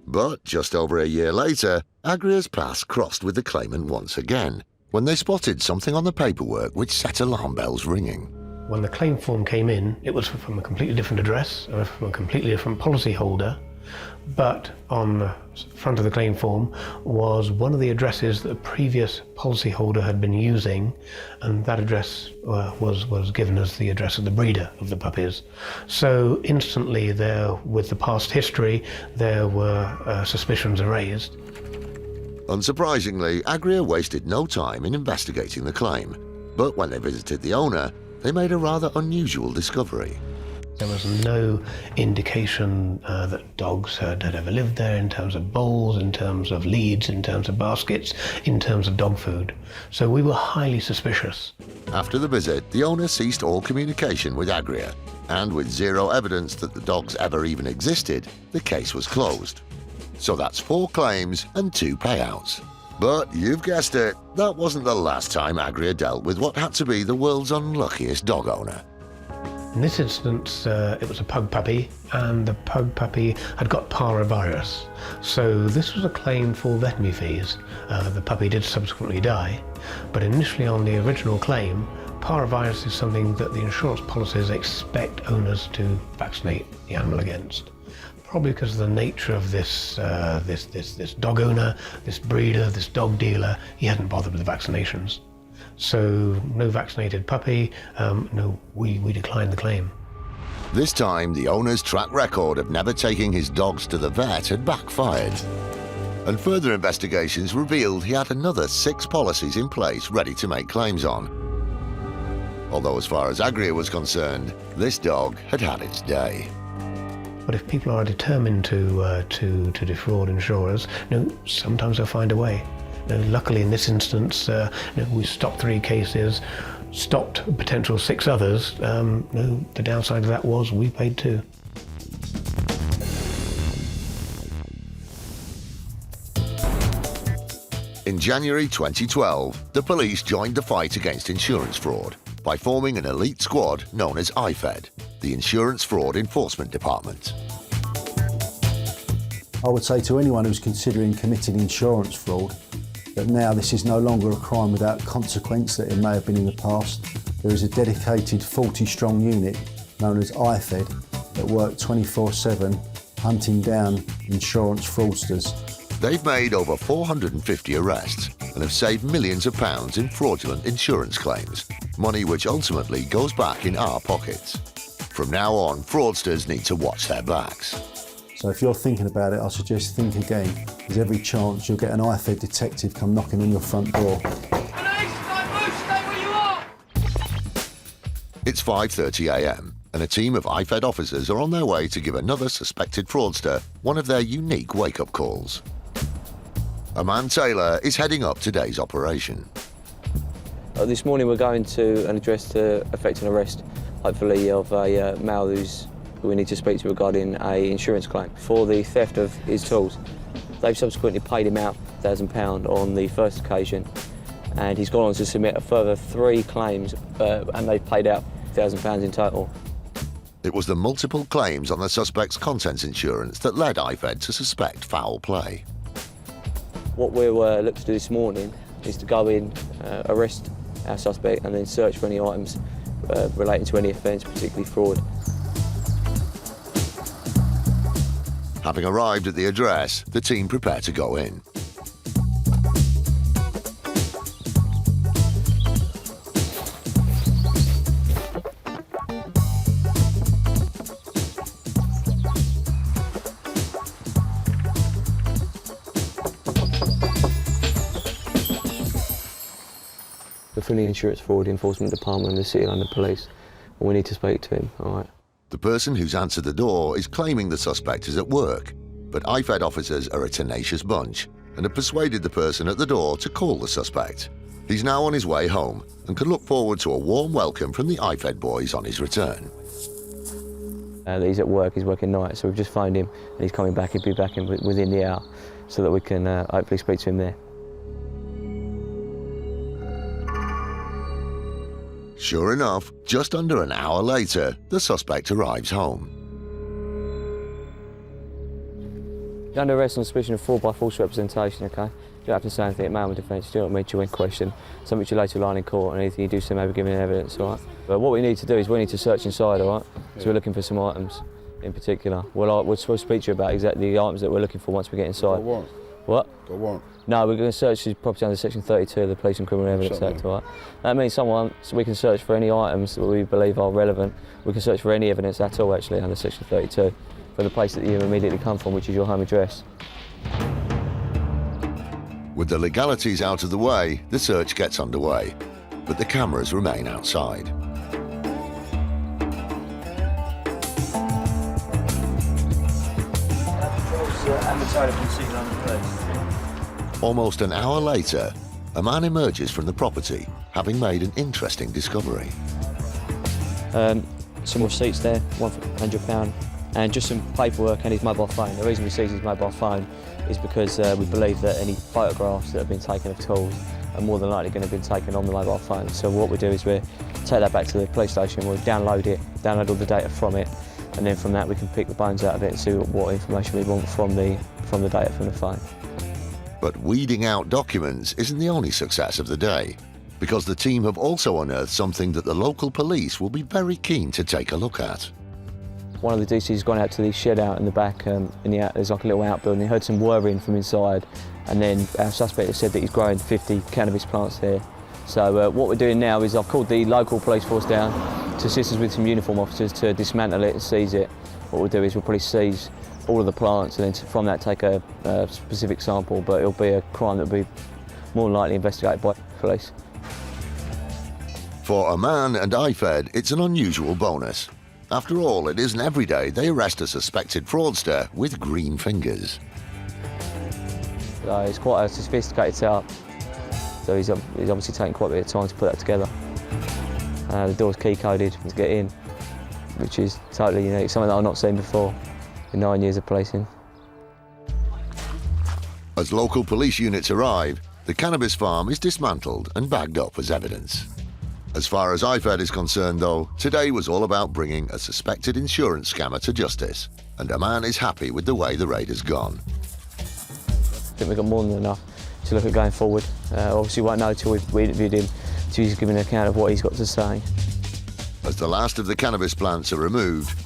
But just over a year later, Agria's paths crossed with the claimant once again, when they spotted something on the paperwork which set alarm bells ringing. When the claim form came in, it was from a completely different address, from a completely different policyholder, but on the front of the claim form was one of the addresses that the previous policyholder had been using, and that address was given as the address of the breeder of the puppies. So instantly there, with the past history, there were suspicions raised. Unsurprisingly, Agria wasted no time in investigating the claim, but when they visited the owner, they made a rather unusual discovery. There was no indication that dogs had ever lived there in terms of bowls, in terms of leads, in terms of baskets, in terms of dog food. So we were highly suspicious. After the visit, the owner ceased all communication with Agria, and with zero evidence that the dogs ever even existed, the case was closed. So that's 4 claims and 2 payouts. But you've guessed it, that wasn't the last time Agria dealt with what had to be the world's unluckiest dog owner. In this instance, it was a pug puppy, and the pug puppy had got paravirus. So this was a claim for veterinary fees. The puppy did subsequently die, but initially on the original claim, paravirus is something that the insurance policies expect owners to vaccinate the animal against. Probably because of the nature of this dog owner, this breeder, this dog dealer, he hadn't bothered with the vaccinations. So no vaccinated puppy, we declined the claim. This time, the owner's track record of never taking his dogs to the vet had backfired. And further investigations revealed he had another 6 policies in place ready to make claims on. Although as far as Agria was concerned, this dog had had its day. But if people are determined to defraud insurers, sometimes they'll find a way. Luckily, in this instance, we stopped 3 cases, stopped a potential 6 others. The downside of that was we paid 2. In January 2012, the police joined the fight against insurance fraud by forming an elite squad known as IFED, the Insurance Fraud Enforcement Department. I would say to anyone who's considering committing insurance fraud that now this is no longer a crime without consequence that it may have been in the past. There is a dedicated 40-strong unit known as IFED that work 24/7 hunting down insurance fraudsters. They've made over 450 arrests and have saved millions of pounds in fraudulent insurance claims, money which ultimately goes back in our pockets. From now on, fraudsters need to watch their backs. So if you're thinking about it, I suggest think again. There's every chance you'll get an IFED detective come knocking on your front door. It's 5:30 a.m. and a team of IFED officers are on their way to give another suspected fraudster one of their unique wake-up calls. A man Taylor is heading up today's operation. This morning we're going to an address to effect an arrest, hopefully of a male who we need to speak to regarding an insurance claim for the theft of his tools. They've subsequently paid him out £1,000 on the first occasion, and he's gone on to submit a further 3 claims, and they've paid out £1,000 in total. It was the multiple claims on the suspect's contents insurance that led IFED to suspect foul play. What we'll look to do this morning is to go in, arrest our suspect, and then search for any items relating to any offence, particularly fraud. Having arrived at the address, the team prepare to go in. We're from the Insurance Fraud Enforcement Department of the City London Police, and we need to speak to him, all right? The person who's answered the door is claiming the suspect is at work, but IFED officers are a tenacious bunch and have persuaded the person at the door to call the suspect. He's now on his way home and can look forward to a warm welcome from the IFED boys on his return. He's at work, he's working night, so we've just phoned him and he's coming back. He'll be back within the hour so that we can hopefully speak to him there. Sure enough, just under an hour later, the suspect arrives home. You're under arrest on suspicion of fraud by false representation, OK? You don't have to say anything at man with defence, you don't meet you in question. Something you later line in court, and anything you do so may be given evidence, all right? But what we need to do is we need to search inside, all right? So we're looking for some items in particular. We'll speak to you about exactly the items that we're looking for once we get inside. Got a warrant? What? Got a warrant? No, we're going to search his property under Section 32 of the Police and Criminal Evidence Act, all right? That means so we can search for any items that we believe are relevant. We can search for any evidence at all, actually, under Section 32, for the place that you immediately come from, which is your home address. With the legalities out of the way, the search gets underway, but the cameras remain outside. Almost an hour later, a man emerges from the property, having made an interesting discovery. Some receipts there, one for £100, and just some paperwork and his mobile phone. The reason we seize his mobile phone is because we believe that any photographs that have been taken of tools are more than likely going to have been taken on the mobile phone. So what we do is we take that back to the police station, we'll download all the data from it, and then from that we can pick the bones out of it and see what information we want from the data from the phone. But weeding out documents isn't the only success of the day, because the team have also unearthed something that the local police will be very keen to take a look at. One of the DC's gone out to the shed out in the back, there's like a little outbuilding. He heard some whirring from inside, and then our suspect has said that he's growing 50 cannabis plants there. So what we're doing now is I've called the local police force down to assist us with some uniform officers to dismantle it and seize it. What we'll do is we'll probably seize all of the plants and then from that take a specific sample, but it'll be a crime that will be more than likely investigated by police. For a man and IFED, it's an unusual bonus. After all, it isn't every day they arrest a suspected fraudster with green fingers. It's quite a sophisticated setup, so he's obviously taken quite a bit of time to put that together. The door's key-coded to get in, which is totally unique, something that I've not seen before in 9 years of policing. As local police units arrive, the cannabis farm is dismantled and bagged up as evidence. As far as IFED is concerned, though, today was all about bringing a suspected insurance scammer to justice, and a man is happy with the way the raid has gone. I think we've got more than enough to look at going forward. Obviously we won't know until we interviewed him, till he's given an account of what he's got to say. As the last of the cannabis plants are removed,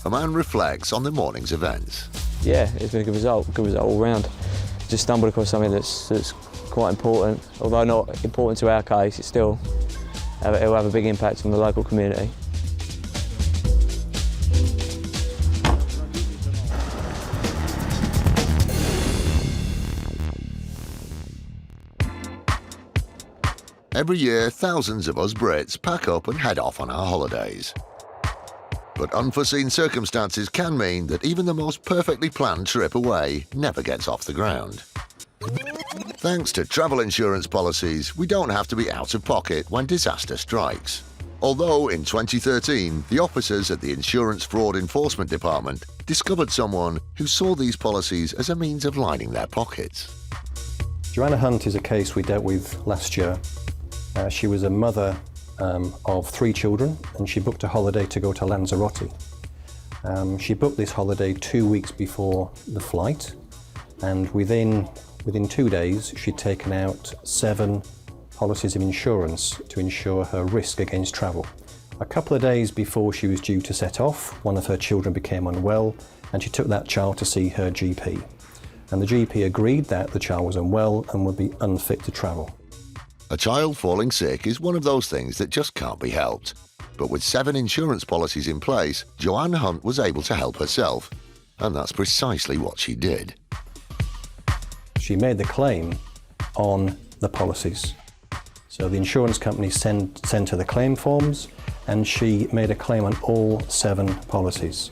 a man reflects on the morning's events. Yeah, it's been a good result all round. Just stumbled across something that's quite important. Although not important to our case, it will have a big impact on the local community. Every year, thousands of us Brits pack up and head off on our holidays. But unforeseen circumstances can mean that even the most perfectly planned trip away never gets off the ground. Thanks to travel insurance policies, we don't have to be out of pocket when disaster strikes. Although in 2013, the officers at the Insurance Fraud Enforcement Department discovered someone who saw these policies as a means of lining their pockets. Joanna Hunt is a case we dealt with last year. She was a mother of 3 children, and she booked a holiday to go to Lanzarote. She booked this holiday 2 weeks before the flight, and within 2 days she'd taken out 7 policies of insurance to insure her risk against travel. A couple of days before she was due to set off, one of her children became unwell, and she took that child to see her GP. And the GP agreed that the child was unwell and would be unfit to travel. A child falling sick is one of those things that just can't be helped. But with 7 insurance policies in place, Joanna Hunt was able to help herself. And that's precisely what she did. She made the claim on the policies. So the insurance company sent her the claim forms, and she made a claim on all 7 policies.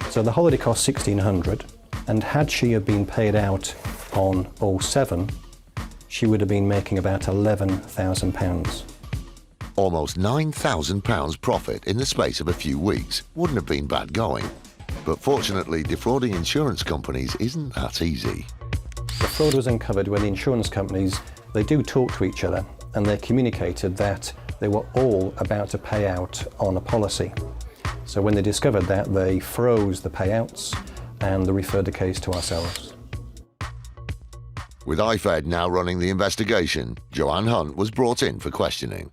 So the holiday cost $1,600, and had she have been paid out on all 7, she would have been making about £11,000. Almost £9,000 profit in the space of a few weeks wouldn't have been bad going. But fortunately, defrauding insurance companies isn't that easy. The fraud was uncovered when the insurance companies, they do talk to each other, and they communicated that they were all about to pay out on a policy. So when they discovered that, they froze the payouts and they referred the case to ourselves. With IFED now running the investigation, Joanne Hunt was brought in for questioning.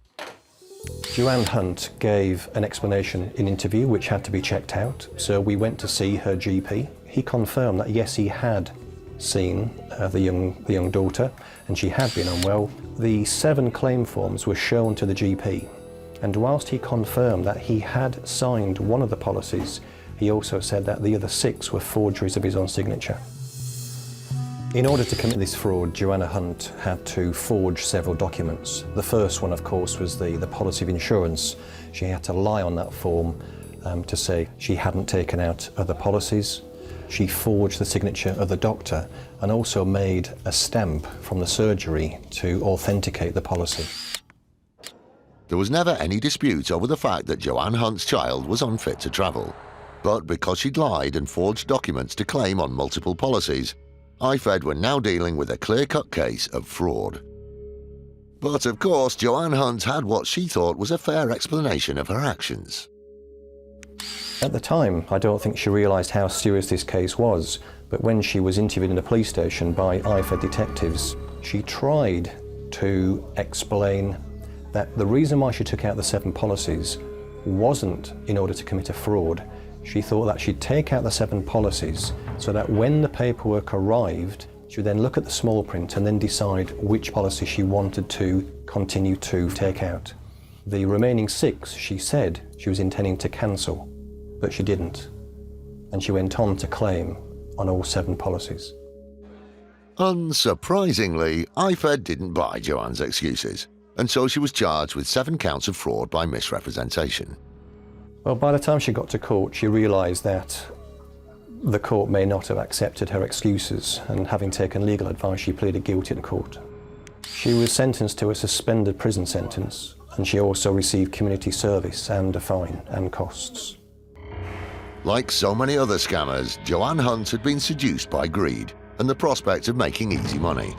Joanne Hunt gave an explanation in interview which had to be checked out, so we went to see her GP. He confirmed that yes, he had seen the young daughter, and she had been unwell. The 7 claim forms were shown to the GP, and whilst he confirmed that he had signed one of the policies, he also said that the other 6 were forgeries of his own signature. In order to commit this fraud, Joanna Hunt had to forge several documents. The first one, of course, was the policy of insurance. She had to lie on that form to say she hadn't taken out other policies. She forged the signature of the doctor and also made a stamp from the surgery to authenticate the policy. There was never any dispute over the fact that Joanne Hunt's child was unfit to travel. But because she'd lied and forged documents to claim on multiple policies, IFED were now dealing with a clear-cut case of fraud. But of course, Joanne Hunt had what she thought was a fair explanation of her actions. At the time, I don't think she realised how serious this case was, but when she was interviewed in a police station by IFED detectives, she tried to explain that the reason why she took out the 7 policies wasn't in order to commit a fraud. She thought that she'd take out the 7 policies so that when the paperwork arrived, she would then look at the small print and then decide which policy she wanted to continue to take out. The remaining 6, she said she was intending to cancel, but she didn't. And she went on to claim on all 7 policies. Unsurprisingly, IFED didn't buy Joanne's excuses, and so she was charged with 7 counts of fraud by misrepresentation. Well, by the time she got to court, she realised that the court may not have accepted her excuses, and having taken legal advice, she pleaded guilty in court. She was sentenced to a suspended prison sentence, and she also received community service and a fine and costs. Like so many other scammers, Joanne Hunt had been seduced by greed and the prospect of making easy money.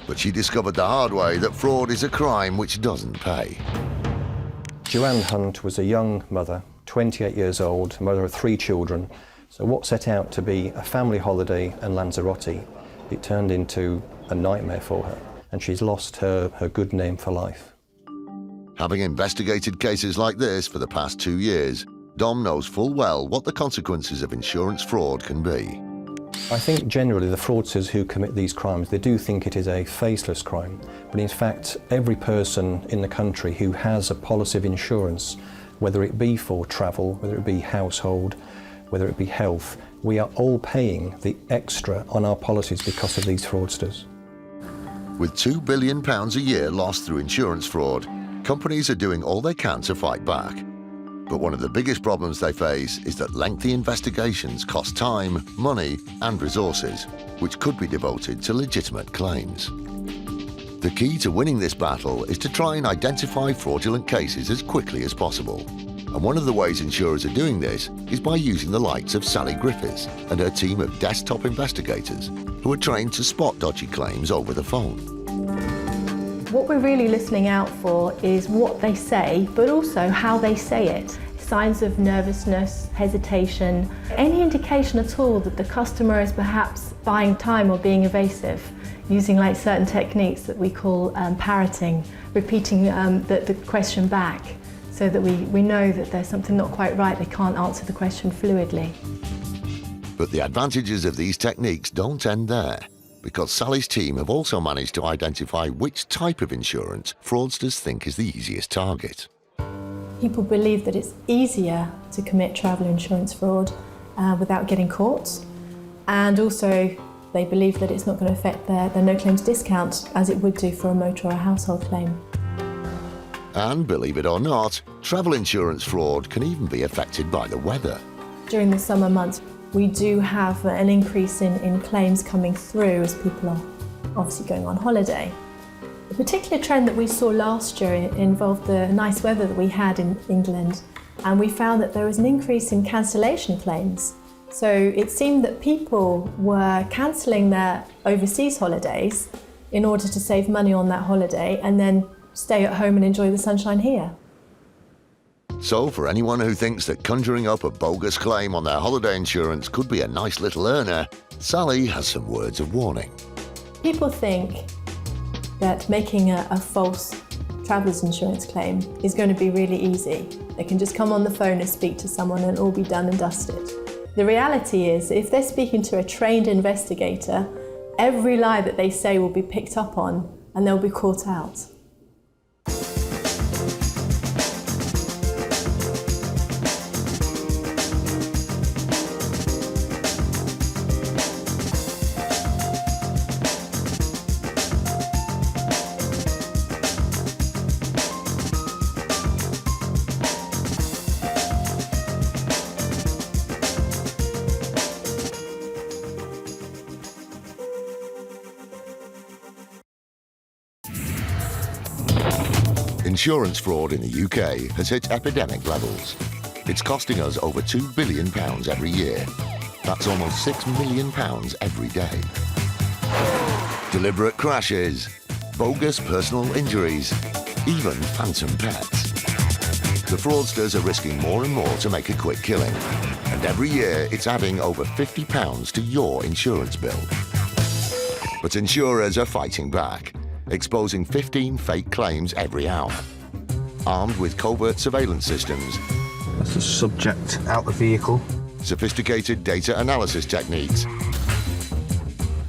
But she discovered the hard way that fraud is a crime which doesn't pay. Joanne Hunt was a young mother, 28 years old, mother of 3 children. So what set out to be a family holiday in Lanzarote, it turned into a nightmare for her, and she's lost her good name for life. Having investigated cases like this for the past 2 years, Dom knows full well what the consequences of insurance fraud can be. I think generally the fraudsters who commit these crimes, they do think it is a faceless crime, but in fact every person in the country who has a policy of insurance, whether it be for travel, whether it be household, whether it be health, we are all paying the extra on our policies because of these fraudsters. With £2 billion a year lost through insurance fraud, companies are doing all they can to fight back. But one of the biggest problems they face is that lengthy investigations cost time, money and resources, which could be devoted to legitimate claims. The key to winning this battle is to try and identify fraudulent cases as quickly as possible. And one of the ways insurers are doing this is by using the likes of Sally Griffiths and her team of desktop investigators who are trained to spot dodgy claims over the phone. What we're really listening out for is what they say, but also how they say it. Signs of nervousness, hesitation, any indication at all that the customer is perhaps buying time or being evasive, using like certain techniques that we call parroting, repeating the question back, so that we know that there's something not quite right, they can't answer the question fluidly. But the advantages of these techniques don't end there, because Sally's team have also managed to identify which type of insurance fraudsters think is the easiest target. People believe that it's easier to commit travel insurance fraud without getting caught, and also they believe that it's not going to affect their no claims discount as it would do for a motor or a household claim. And believe it or not, travel insurance fraud can even be affected by the weather. During the summer months, we do have an increase in claims coming through as people are obviously going on holiday. The particular trend that we saw last year involved the nice weather that we had in England, and we found that there was an increase in cancellation claims. So it seemed that people were cancelling their overseas holidays in order to save money on that holiday and then stay at home and enjoy the sunshine here. So for anyone who thinks that conjuring up a bogus claim on their holiday insurance could be a nice little earner, Sally has some words of warning. People think that making a false traveller's insurance claim is going to be really easy. They can just come on the phone and speak to someone and all be done and dusted. The reality is, if they're speaking to a trained investigator, every lie that they say will be picked up on and they'll be caught out. Insurance fraud in the UK has hit epidemic levels. It's costing us over £2 billion every year. That's almost £6 million every day. Deliberate crashes, bogus personal injuries, even phantom pets. The fraudsters are risking more and more to make a quick killing, and every year it's adding over £50 to your insurance bill. But insurers are fighting back, exposing 15 fake claims every hour. Armed with covert surveillance systems, that's the subject out the vehicle, sophisticated data analysis techniques,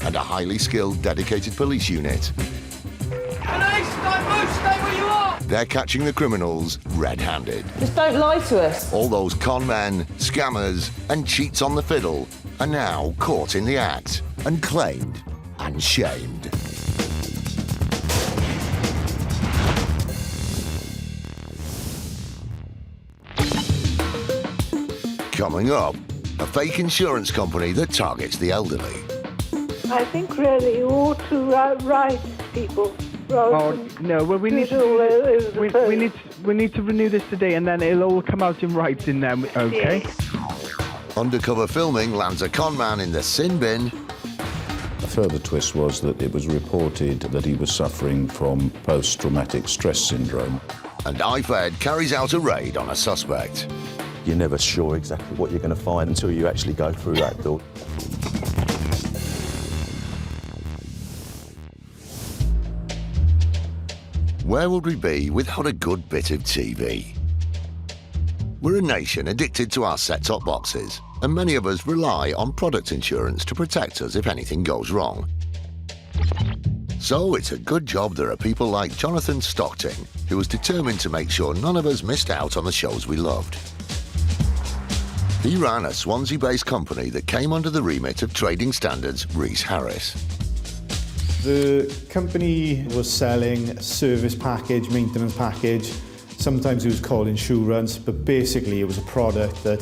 and a highly skilled, dedicated police unit. Police, don't move, stay where you are! They're catching the criminals red-handed. Just don't lie to us. All those con men, scammers, and cheats on the fiddle are now caught in the act and claimed and shamed. Coming up, a fake insurance company that targets the elderly. I think really you ought to write people rather than no, well, we need to renew this today, and then it'll all come out in writing then, okay? Yes. Undercover filming lands a con man in the sin bin. A further twist was that it was reported that he was suffering from post-traumatic stress syndrome. And IFED carries out a raid on a suspect. You're never sure exactly what you're going to find until you actually go through that door. Where would we be without a good bit of TV? We're a nation addicted to our set-top boxes, and many of us rely on product insurance to protect us if anything goes wrong. So it's a good job there are people like Jonathan Stockton, who was determined to make sure none of us missed out on the shows we loved. He ran a Swansea-based company that came under the remit of Trading Standards Rees Harris. The company was selling a service package, maintenance package. Sometimes it was called insurance, but basically it was a product that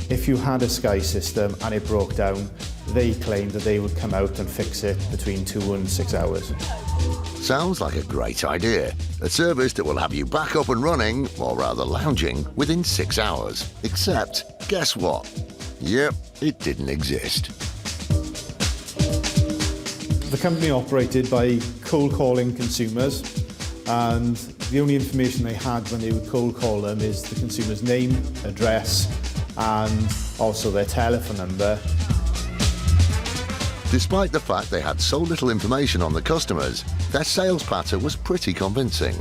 if you had a Sky system and it broke down, they claimed that they would come out and fix it between 2 and 6 hours. Sounds like a great idea. A service that will have you back up and running, or rather lounging, within 6 hours. Except, guess what? Yep, it didn't exist. The company operated by cold calling consumers, and the only information they had when they would cold call them is the consumer's name, address, and also their telephone number. Despite the fact they had so little information on the customers, their sales patter was pretty convincing.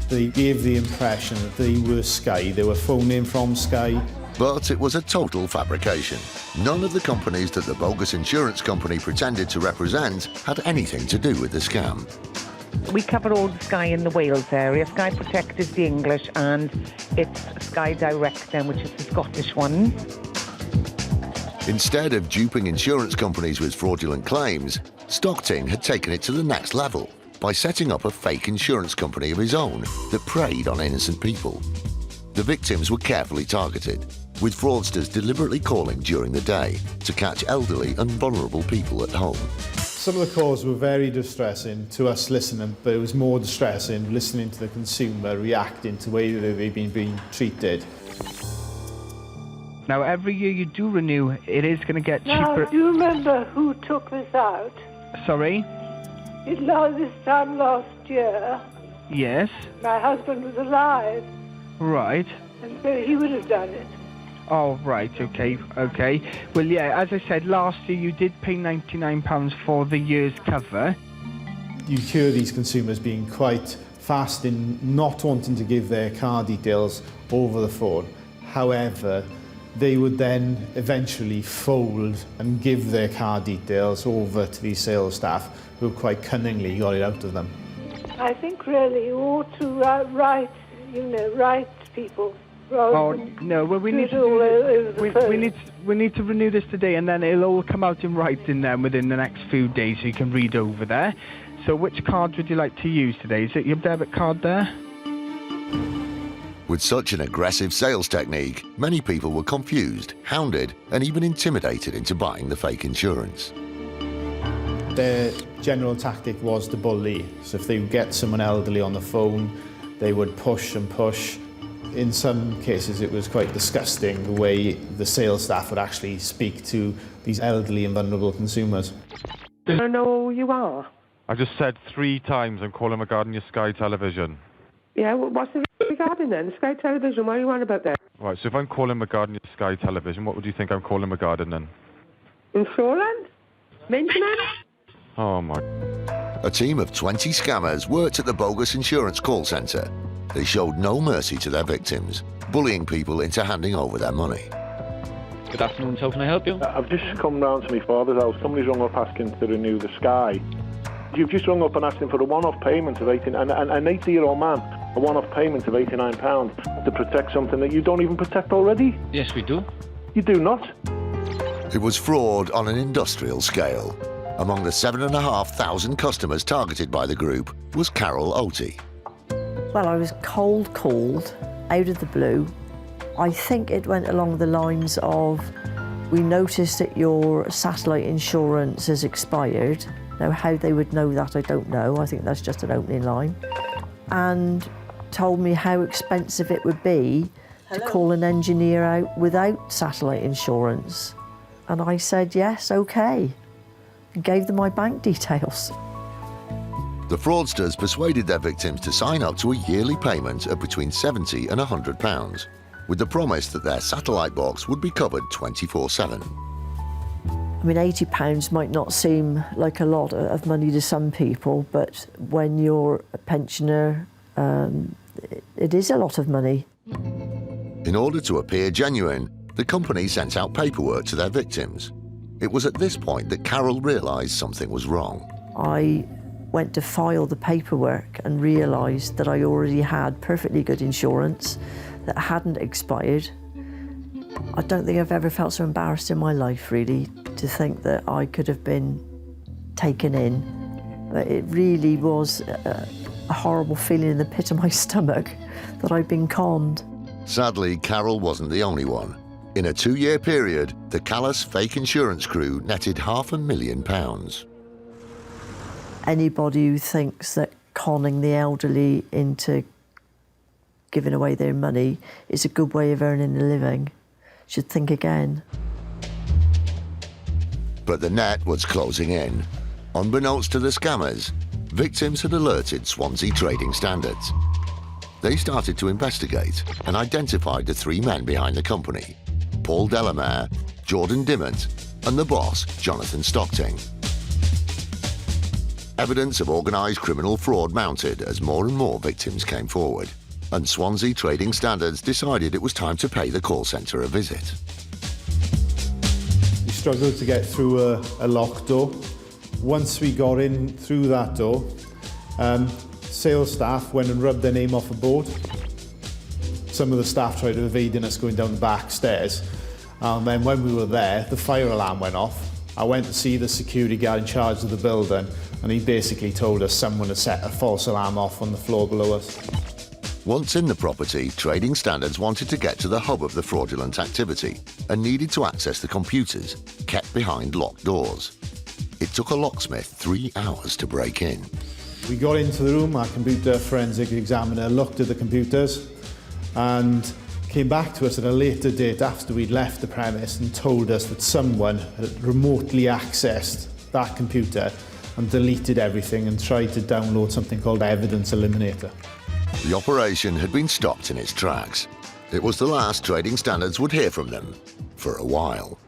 They gave the impression that they were Sky, they were phoning from Sky. But it was a total fabrication. None of the companies that the bogus insurance company pretended to represent had anything to do with the scam. We cover all the Sky in the Wales area. Sky Protect is the English, and it's Sky Direct then, which is the Scottish one. Instead of duping insurance companies with fraudulent claims, Stockton had taken it to the next level by setting up a fake insurance company of his own that preyed on innocent people. The victims were carefully targeted, with fraudsters deliberately calling during the day to catch elderly and vulnerable people at home. Some of the calls were very distressing to us listening, but it was more distressing listening to the consumer reacting to the way that they've been being treated. Now, every year you do renew, it is going to get cheaper. Now, do you remember who took this out? Sorry? This time last year, Yes. my husband was alive, Right. and so he would have done it. Oh, right, okay. Well, yeah, as I said, last year you did pay £99 for the year's cover. You hear these consumers being quite fast in not wanting to give their car details over the phone. However, they would then eventually fold and give their car details over to these sales staff who quite cunningly got it out of them. I think really you ought to write people. Oh, no, well, we need to renew this today, and then it'll all come out in writing then within the next few days, so you can read over there. So which card would you like to use today? Is it your debit card there? With such an aggressive sales technique, many people were confused, hounded, and even intimidated into buying the fake insurance. Their general tactic was to bully. So if they would get someone elderly on the phone, they would push and push. In some cases, it was quite disgusting the way the sales staff would actually speak to these elderly and vulnerable consumers. I don't know who you are. I just said 3 times I'm calling regarding your Sky Television. Yeah, what's the regarding then? Sky Television, what are you on about there? Right, so if I'm calling regarding your Sky Television, what would you think I'm calling regarding then? Insurance? Maintenance? Oh my... A team of 20 scammers worked at the bogus insurance call centre. They showed no mercy to their victims, bullying people into handing over their money. Good afternoon, how can I help you? I've just come round to my father's house. Somebody's rung up asking to renew the Sky. You've just rung up and asked him for a one-off payment of an 80-year-old man, a one-off payment of £89 to protect something that you don't even protect already. Yes, we do. You do not. It was fraud on an industrial scale. Among the 7,500 customers targeted by the group was Carol Oatey. Well, I was cold called out of the blue. I think it went along the lines of, we noticed that your satellite insurance has expired. Now, how they would know that, I don't know. I think that's just an opening line. And told me how expensive it would be to call an engineer out without satellite insurance. And I said, yes, OK. And gave them my bank details. The fraudsters persuaded their victims to sign up to a yearly payment of between £70 and £100, with the promise that their satellite box would be covered 24/7. I mean, £80 might not seem like a lot of money to some people, but when you're a pensioner, it is a lot of money. In order to appear genuine, the company sent out paperwork to their victims. It was at this point that Carol realised something was wrong. I went to file the paperwork and realised that I already had perfectly good insurance that hadn't expired. I don't think I've ever felt so embarrassed in my life, really, to think that I could have been taken in. But it really was a horrible feeling in the pit of my stomach that I'd been conned. Sadly, Carol wasn't the only one. In a 2-year period, the callous fake insurance crew netted £500,000. anybody who thinks that conning the elderly into giving away their money is a good way of earning a living should think again. But the net was closing in. Unbeknownst to the scammers, victims had alerted Swansea Trading Standards. They started to investigate and identified the three men behind the company: Paul Delamere, Jordan Dimmett, and the boss, Jonathan Stockting. Evidence of organised criminal fraud mounted as more and more victims came forward, and Swansea Trading Standards decided it was time to pay the call centre a visit. We struggled to get through a locked door. Once we got in through that door, sales staff went and rubbed their name off a board. Some of the staff tried to evade us going down the back stairs. And then when we were there, the fire alarm went off. I went to see the security guard in charge of the building, and he basically told us someone had set a false alarm off on the floor below us. Once in the property, Trading Standards wanted to get to the hub of the fraudulent activity and needed to access the computers kept behind locked doors. It took a locksmith 3 hours to break in. We got into the room, our computer forensic examiner looked at the computers and came back to us at a later date after we'd left the premise and told us that someone had remotely accessed that computer and deleted everything and tried to download something called Evidence Eliminator. The operation had been stopped in its tracks. It was the last Trading Standards would hear from them for a while.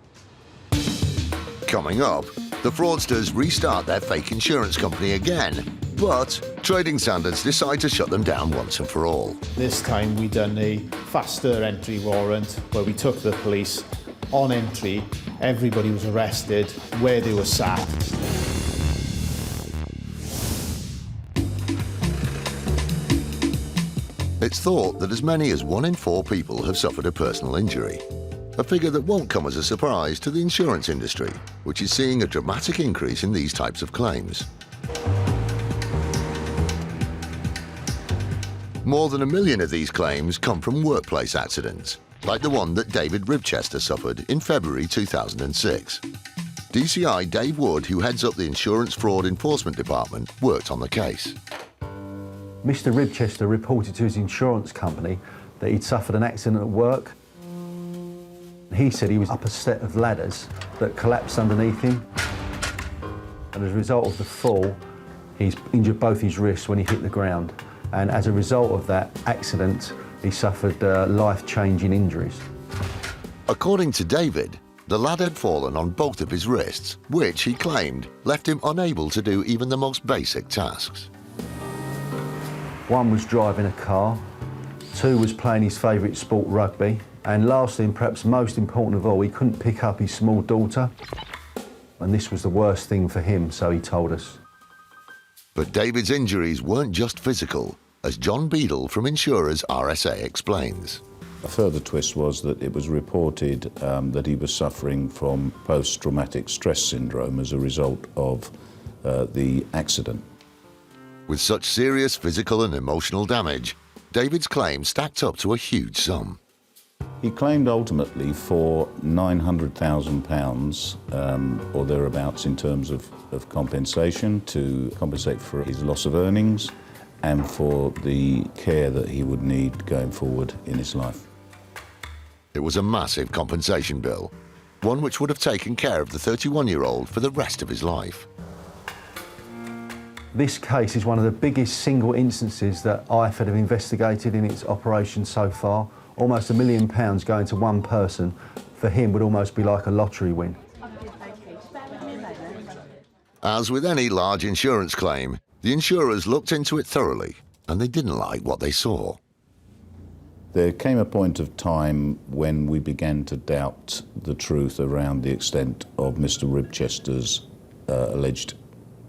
Coming up, the fraudsters restart their fake insurance company again, but Trading Standards decide to shut them down once and for all. This time we done a faster entry warrant where we took the police on entry, everybody was arrested, where they were sat. It's thought that as many as 1 in 4 people have suffered a personal injury, a figure that won't come as a surprise to the insurance industry, which is seeing a dramatic increase in these types of claims. More than 1 million of these claims come from workplace accidents, like the one that David Ribchester suffered in February 2006. DCI Dave Wood, who heads up the Insurance Fraud Enforcement Department, worked on the case. Mr. Ribchester reported to his insurance company that he'd suffered an accident at work. He said he was up a set of ladders that collapsed underneath him. And as a result of the fall, he's injured both his wrists when he hit the ground. And as a result of that accident, he suffered life-changing injuries. According to David, the lad had fallen on both of his wrists, which he claimed left him unable to do even the most basic tasks. One was driving a car, 2 was playing his favourite sport, rugby, and lastly, and perhaps most important of all, he couldn't pick up his small daughter. And this was the worst thing for him, so he told us. But David's injuries weren't just physical, as John Beadle from insurers RSA explains. A further twist was that it was reported that he was suffering from post-traumatic stress syndrome as a result of the accident. With such serious physical and emotional damage, David's claim stacked up to a huge sum. He claimed ultimately for £900,000 or thereabouts in terms of compensation to compensate for his loss of earnings and for the care that he would need going forward in his life. It was a massive compensation bill, one which would have taken care of the 31-year-old for the rest of his life. This case is one of the biggest single instances that IFED have investigated in its operation so far. Almost £1 million going to one person, for him, would almost be like a lottery win. As with any large insurance claim, the insurers looked into it thoroughly, and they didn't like what they saw. There came a point of time when we began to doubt the truth around the extent of Mr. Ribchester's alleged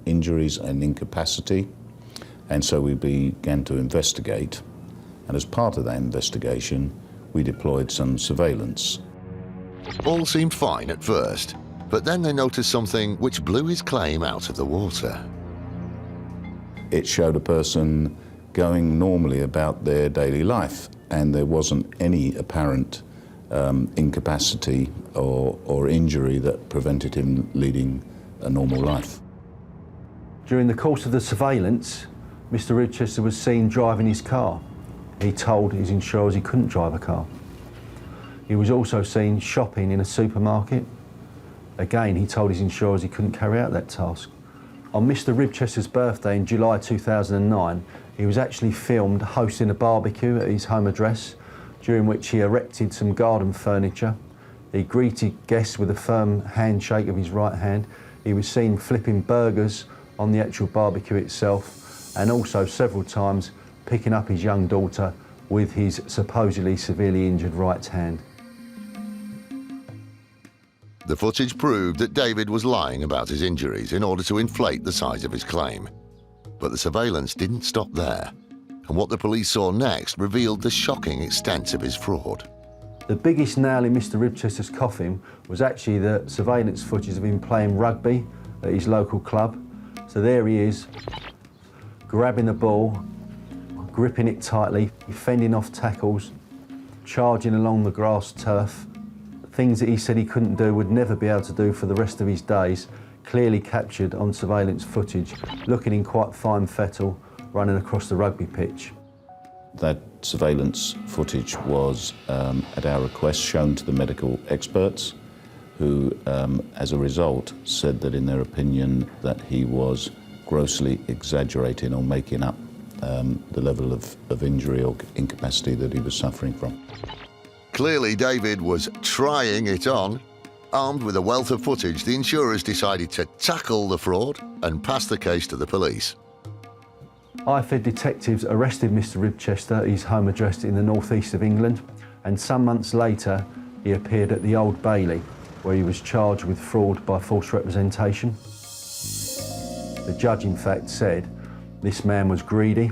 injuries and incapacity, and so we began to investigate. And as part of that investigation, we deployed some surveillance. All seemed fine at first, but then they noticed something which blew his claim out of the water. It showed a person going normally about their daily life, and there wasn't any apparent incapacity or injury that prevented him leading a normal life. During the course of the surveillance, Mr Ribchester was seen driving his car. He told his insurers he couldn't drive a car. He was also seen shopping in a supermarket. Again, he told his insurers he couldn't carry out that task. On Mr Ribchester's birthday in July 2009, he was actually filmed hosting a barbecue at his home address, during which he erected some garden furniture. He greeted guests with a firm handshake of his right hand. He was seen flipping burgers on the actual barbecue itself, and also several times picking up his young daughter with his supposedly severely injured right hand. The footage proved that David was lying about his injuries in order to inflate the size of his claim. But the surveillance didn't stop there, and what the police saw next revealed the shocking extent of his fraud. The biggest nail in Mr Ribchester's coffin was actually the surveillance footage of him playing rugby at his local club. So there he is, grabbing the ball, gripping it tightly, fending off tackles, charging along the grass turf. Things that he said he couldn't do, would never be able to do for the rest of his days, clearly captured on surveillance footage, looking in quite fine fettle, running across the rugby pitch. That surveillance footage was, at our request, shown to the medical experts, who, as a result, said that in their opinion that he was grossly exaggerating or making up the level of injury or incapacity that he was suffering from. Clearly, David was trying it on. Armed with a wealth of footage, the insurers decided to tackle the fraud and pass the case to the police. IFED detectives arrested Mr Ribchester at his home address in the northeast of England, and some months later he appeared at the Old Bailey, where he was charged with fraud by false representation. The judge, in fact, said this man was greedy,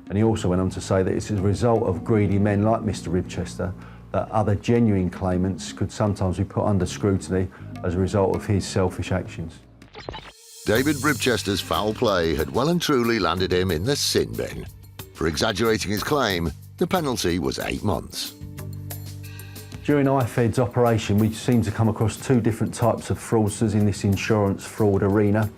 and he also went on to say that it's as a result of greedy men like Mr Ribchester that other genuine claimants could sometimes be put under scrutiny as a result of his selfish actions. David Ribchester's foul play had well and truly landed him in the sin bin. For exaggerating his claim, the penalty was 8 months. During IFED's operation, we seem to come across two different types of fraudsters in this insurance fraud arena.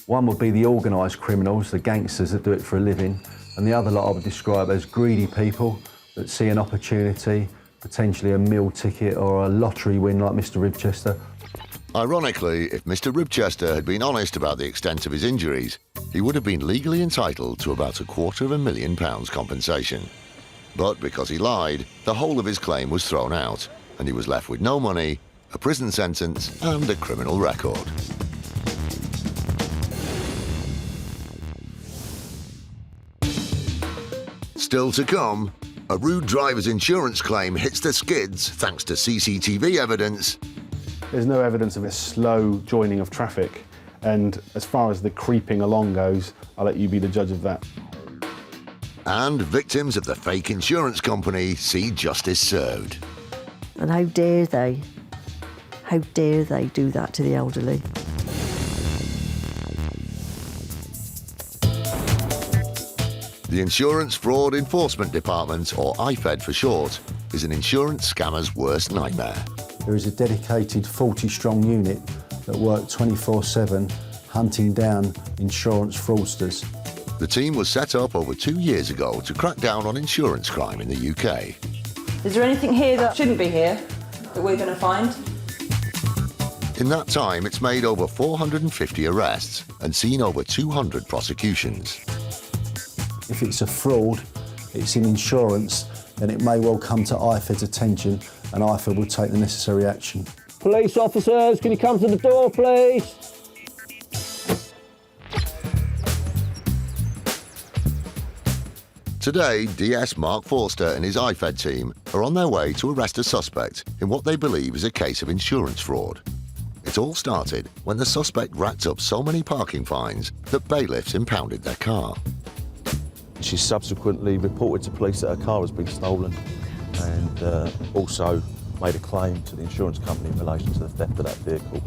One would be the organised criminals, the gangsters that do it for a living, and the other lot I would describe as greedy people that see an opportunity, potentially a meal ticket or a lottery win like Mr Ribchester. Ironically, if Mr Ribchester had been honest about the extent of his injuries, he would have been legally entitled to about £250,000 compensation. But because he lied, the whole of his claim was thrown out, and he was left with no money, a prison sentence and a criminal record. Still to come, a rude driver's insurance claim hits the skids thanks to CCTV evidence. There's no evidence of a slow joining of traffic, and as far as the creeping along goes, I'll let you be the judge of that. And victims of the fake insurance company see justice served. And how dare they do that to the elderly? The Insurance Fraud Enforcement Department, or IFED for short, is an insurance scammer's worst nightmare. There is a dedicated 40-strong unit that work 24/7 hunting down insurance fraudsters. The team was set up over 2 years ago to crack down on insurance crime in the UK. Is there anything here that shouldn't be here that we're going to find? In that time, it's made over 450 arrests and seen over 200 prosecutions. If it's a fraud, it's in insurance, then it may well come to IFED's attention, and IFED will take the necessary action. Police officers, can you come to the door, please? Today, DS Mark Fraudster and his IFED team are on their way to arrest a suspect in what they believe is a case of insurance fraud. It all started when the suspect racked up so many parking fines that bailiffs impounded their car. She subsequently reported to police that her car has been stolen and also made a claim to the insurance company in relation to the theft of that vehicle.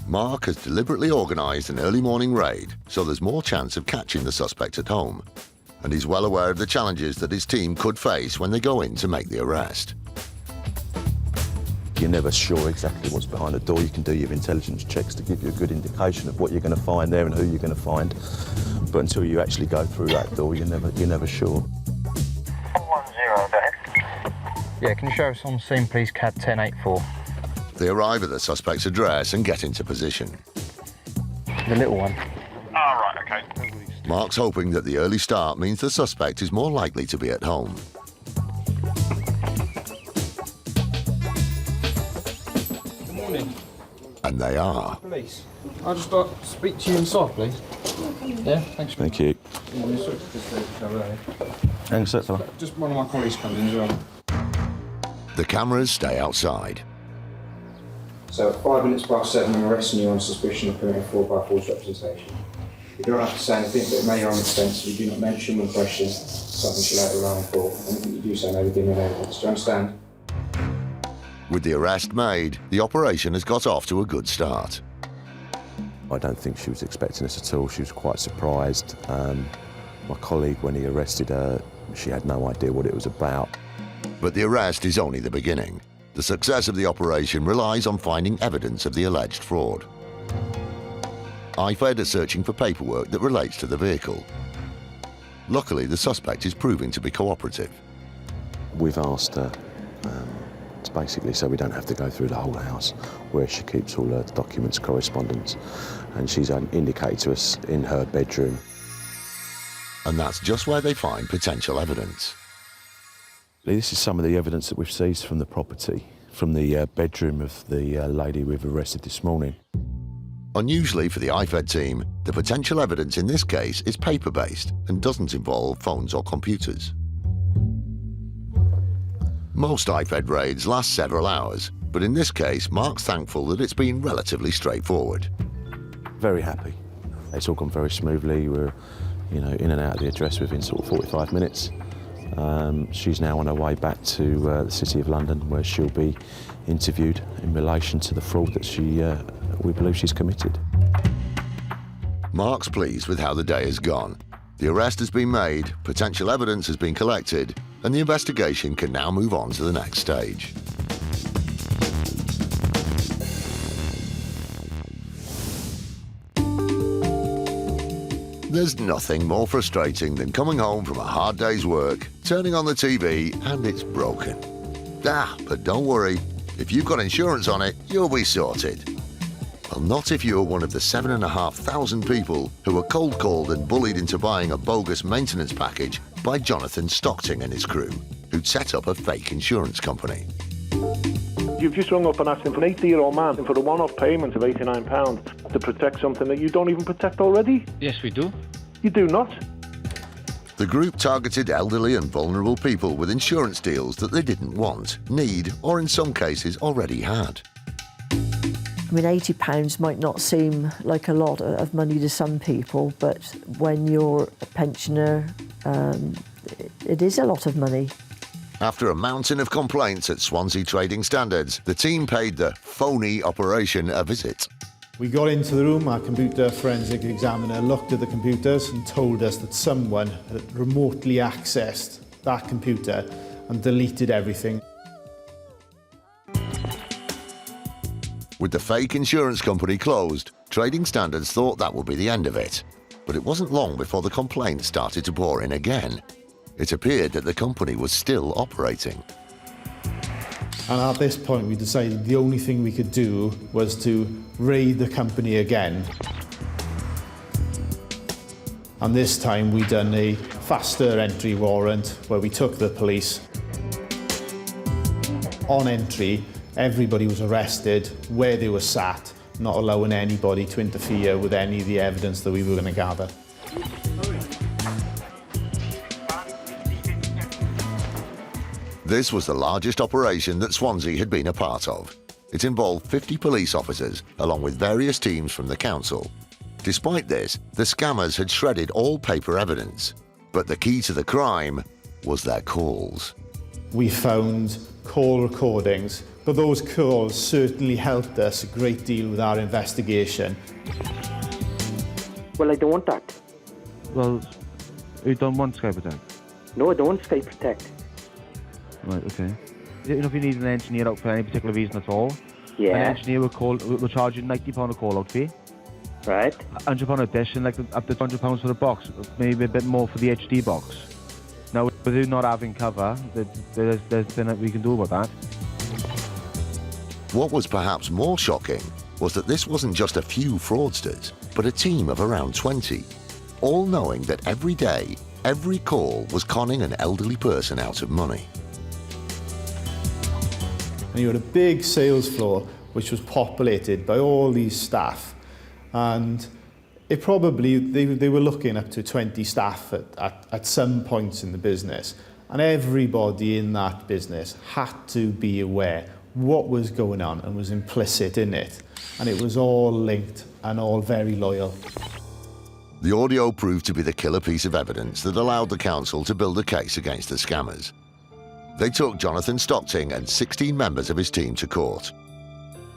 Mark has deliberately organised an early morning raid so there's more chance of catching the suspect at home, and he's well aware of the challenges that his team could face when they go in to make the arrest. You're never sure exactly what's behind the door. You can do your intelligence checks to give you a good indication of what you're going to find there and who you're going to find. But until you actually go through that door, you're never sure. 410, Yeah, can you show us on scene, please, CAD 1084? They arrive at the suspect's address and get into position. The little one. Oh, right, okay. Mark's hoping that the early start means the suspect is more likely to be at home. Good morning. And they are. Police. I'll just speak to you inside, please. Yeah, thanks. Thank you. Thanks, that fella. Just one of my colleagues coming in as well. The cameras stay outside. So at 5 minutes past 7, I'm arresting you on suspicion of committing fraud by false representation. You don't have to say anything, but it may harm expense if you do not mention when questioned something shall later rely on for. Anything you do say may be given evidence. Do you understand? With the arrest made, the operation has got off to a good start. I don't think she was expecting us at all. She was quite surprised. My colleague, when he arrested her, she had no idea what it was about. But the arrest is only the beginning. The success of the operation relies on finding evidence of the alleged fraud. IFED are searching for paperwork that relates to the vehicle. Luckily, the suspect is proving to be cooperative. We've asked her, it's basically so we don't have to go through the whole house, where she keeps all her documents, correspondence, and she's indicated to us in her bedroom. And that's just where they find potential evidence. This is some of the evidence that we've seized from the property, from the bedroom of the lady we've arrested this morning. Unusually for the IFED team, the potential evidence in this case is paper-based and doesn't involve phones or computers. Most IFED raids last several hours, but in this case, Mark's thankful that it's been relatively straightforward. Very happy. It's all gone very smoothly. We're, in and out of the address within sort of 45 minutes. She's now on her way back to the City of London, where she'll be interviewed in relation to the fraud that we believe she's committed. Mark's pleased with how the day has gone. The arrest has been made, potential evidence has been collected, and the investigation can now move on to the next stage. There's nothing more frustrating than coming home from a hard day's work, turning on the TV, and it's broken. But don't worry, if you've got insurance on it, you'll be sorted. Well, not if you're one of the 7,500 people who were cold called and bullied into buying a bogus maintenance package by Jonathan Stockton and his crew, who'd set up a fake insurance company. You've just rung up and asked him for an 80-year-old man for a one-off payment of £89 to protect something that you don't even protect already? Yes, we do. You do not? The group targeted elderly and vulnerable people with insurance deals that they didn't want, need, or in some cases already had. I mean, £80 might not seem like a lot of money to some people, but when you're a pensioner, it is a lot of money. After a mountain of complaints at Swansea Trading Standards, the team paid the phony operation a visit. We got into the room, our computer forensic examiner looked at the computers and told us that someone had remotely accessed that computer and deleted everything. With the fake insurance company closed, Trading Standards thought that would be the end of it. But it wasn't long before the complaints started to pour in again. It appeared that the company was still operating. And at this point, we decided the only thing we could do was to raid the company again. And this time, we done a faster entry warrant where we took the police. On entry, everybody was arrested where they were sat, not allowing anybody to interfere with any of the evidence that we were going to gather. This was the largest operation that Swansea had been a part of. It involved 50 police officers, along with various teams from the council. Despite this, the scammers had shredded all paper evidence. But the key to the crime was their calls. We found call recordings, but those calls certainly helped us a great deal with our investigation. Well, I don't want that. Well, you don't want Sky Protect? No, I don't want Sky Protect. Right, okay. you know, if you need an engineer out for any particular reason at all, Yeah. an engineer will charge you £90 a call-out fee. Right. £100 a dish, and like up to £100 for the box, maybe a bit more for the HD box. Now, with you not having cover, there's nothing we can do about that. What was perhaps more shocking was that this wasn't just a few fraudsters, but a team of around 20, all knowing that every day, every call was conning an elderly person out of money. And you had a big sales floor which was populated by all these staff, and it probably they were looking up to 20 staff at some points in the business, and everybody in that business had to be aware what was going on and was implicit in it, and it was all linked and all very loyal. The audio proved to be the killer piece of evidence that allowed the council to build a case against the scammers. They took Jonathan Stockting and 16 members of his team to court.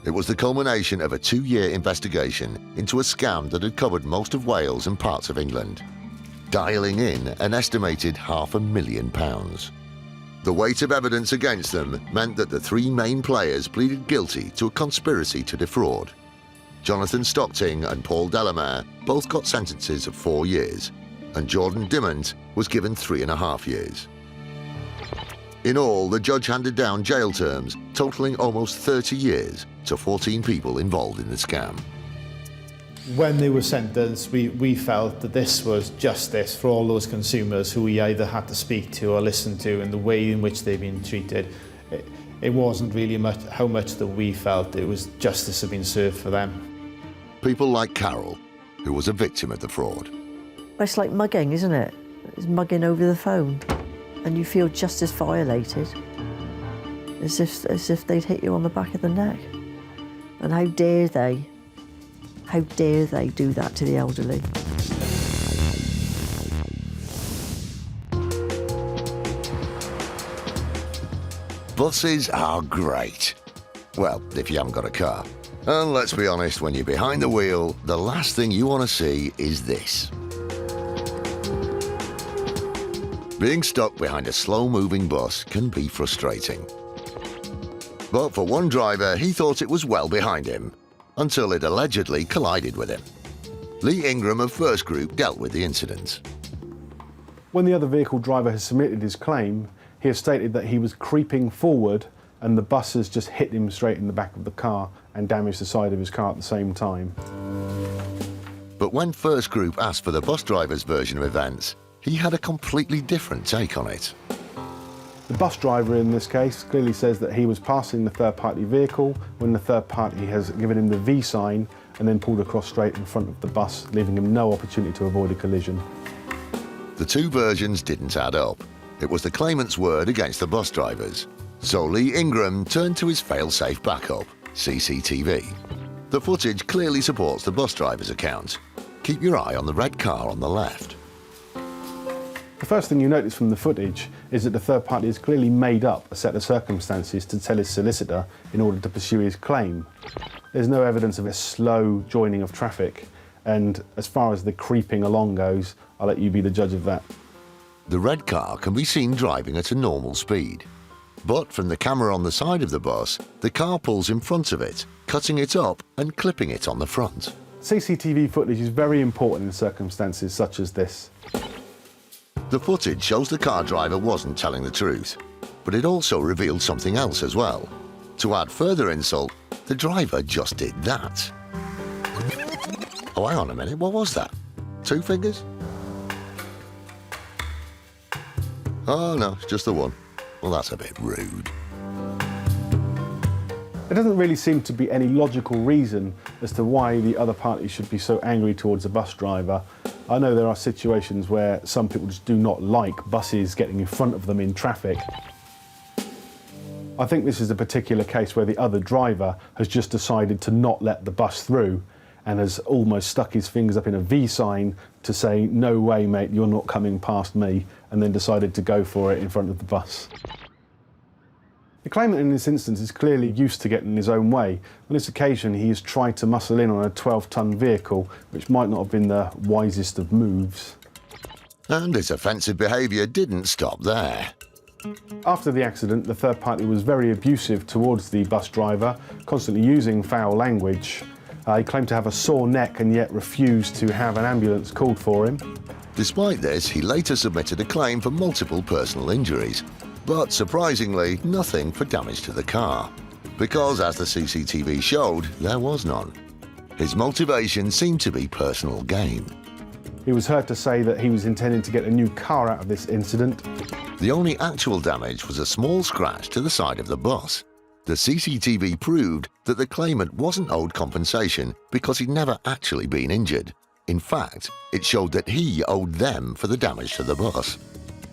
It was the culmination of a 2-year investigation into a scam that had covered most of Wales and parts of England, dialing in an estimated £500,000. The weight of evidence against them meant that the 3 main players pleaded guilty to a conspiracy to defraud. Jonathan Stockting and Paul Delamere both got sentences of 4 years, and Jordan Dimmant was given 3.5 years. In all, the judge handed down jail terms totaling almost 30 years to 14 people involved in the scam. When they were sentenced, we felt that this was justice for all those consumers who we either had to speak to or listen to, and the way in which they've been treated. It wasn't really how much that we felt, it was justice had been served for them. People like Carol, who was a victim of the fraud. It's like mugging, isn't it? It's mugging over the phone, and you feel just as violated as if they'd hit you on the back of the neck. And how dare they do that to the elderly? Buses are great. Well, if you haven't got a car. And let's be honest, when you're behind the wheel, the last thing you want to see is this. Being stuck behind a slow-moving bus can be frustrating. But for one driver, he thought it was well behind him, until it allegedly collided with him. Lee Ingram of First Group dealt with the incident. When the other vehicle driver has submitted his claim, he has stated that he was creeping forward and the bus has just hit him straight in the back of the car and damaged the side of his car at the same time. But when First Group asked for the bus driver's version of events, he had a completely different take on it. The bus driver in this case clearly says that he was passing the third-party vehicle when the third party has given him the V sign and then pulled across straight in front of the bus, leaving him no opportunity to avoid a collision. The two versions didn't add up. It was the claimant's word against the bus driver's. So Lee Ingram turned to his fail-safe backup, CCTV. The footage clearly supports the bus driver's account. Keep your eye on the red car on the left. The first thing you notice from the footage is that the third party has clearly made up a set of circumstances to tell his solicitor in order to pursue his claim. There's no evidence of a slow joining of traffic, and as far as the creeping along goes, I'll let you be the judge of that. The red car can be seen driving at a normal speed. But from the camera on the side of the bus, the car pulls in front of it, cutting it up and clipping it on the front. CCTV footage is very important in circumstances such as this. The footage shows the car driver wasn't telling the truth, but it also revealed something else as well. To add further insult, the driver just did that. Oh, hang on a minute, what was that? 2 fingers? Oh no, it's just the one. Well, that's a bit rude. There doesn't really seem to be any logical reason as to why the other party should be so angry towards a bus driver. I know there are situations where some people just do not like buses getting in front of them in traffic. I think this is a particular case where the other driver has just decided to not let the bus through and has almost stuck his fingers up in a V sign to say, "No way, mate, you're not coming past me," and then decided to go for it in front of the bus. The claimant in this instance is clearly used to getting in his own way. On this occasion, he has tried to muscle in on a 12-ton vehicle, which might not have been the wisest of moves. And his offensive behaviour didn't stop there. After the accident, the third party was very abusive towards the bus driver, constantly using foul language. He claimed to have a sore neck and yet refused to have an ambulance called for him. Despite this, he later submitted a claim for multiple personal injuries, but surprisingly, nothing for damage to the car. Because, as the CCTV showed, there was none. His motivation seemed to be personal gain. He was heard to say that he was intending to get a new car out of this incident. The only actual damage was a small scratch to the side of the bus. The CCTV proved that the claimant wasn't owed compensation because he'd never actually been injured. In fact, it showed that he owed them for the damage to the bus.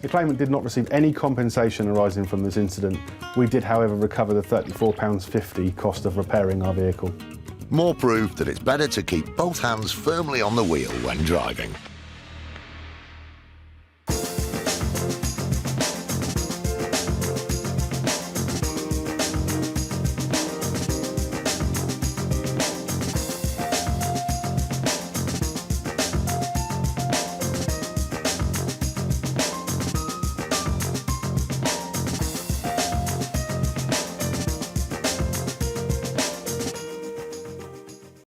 The claimant did not receive any compensation arising from this incident. We did, however, recover the £34.50 cost of repairing our vehicle. More proof that it's better to keep both hands firmly on the wheel when driving.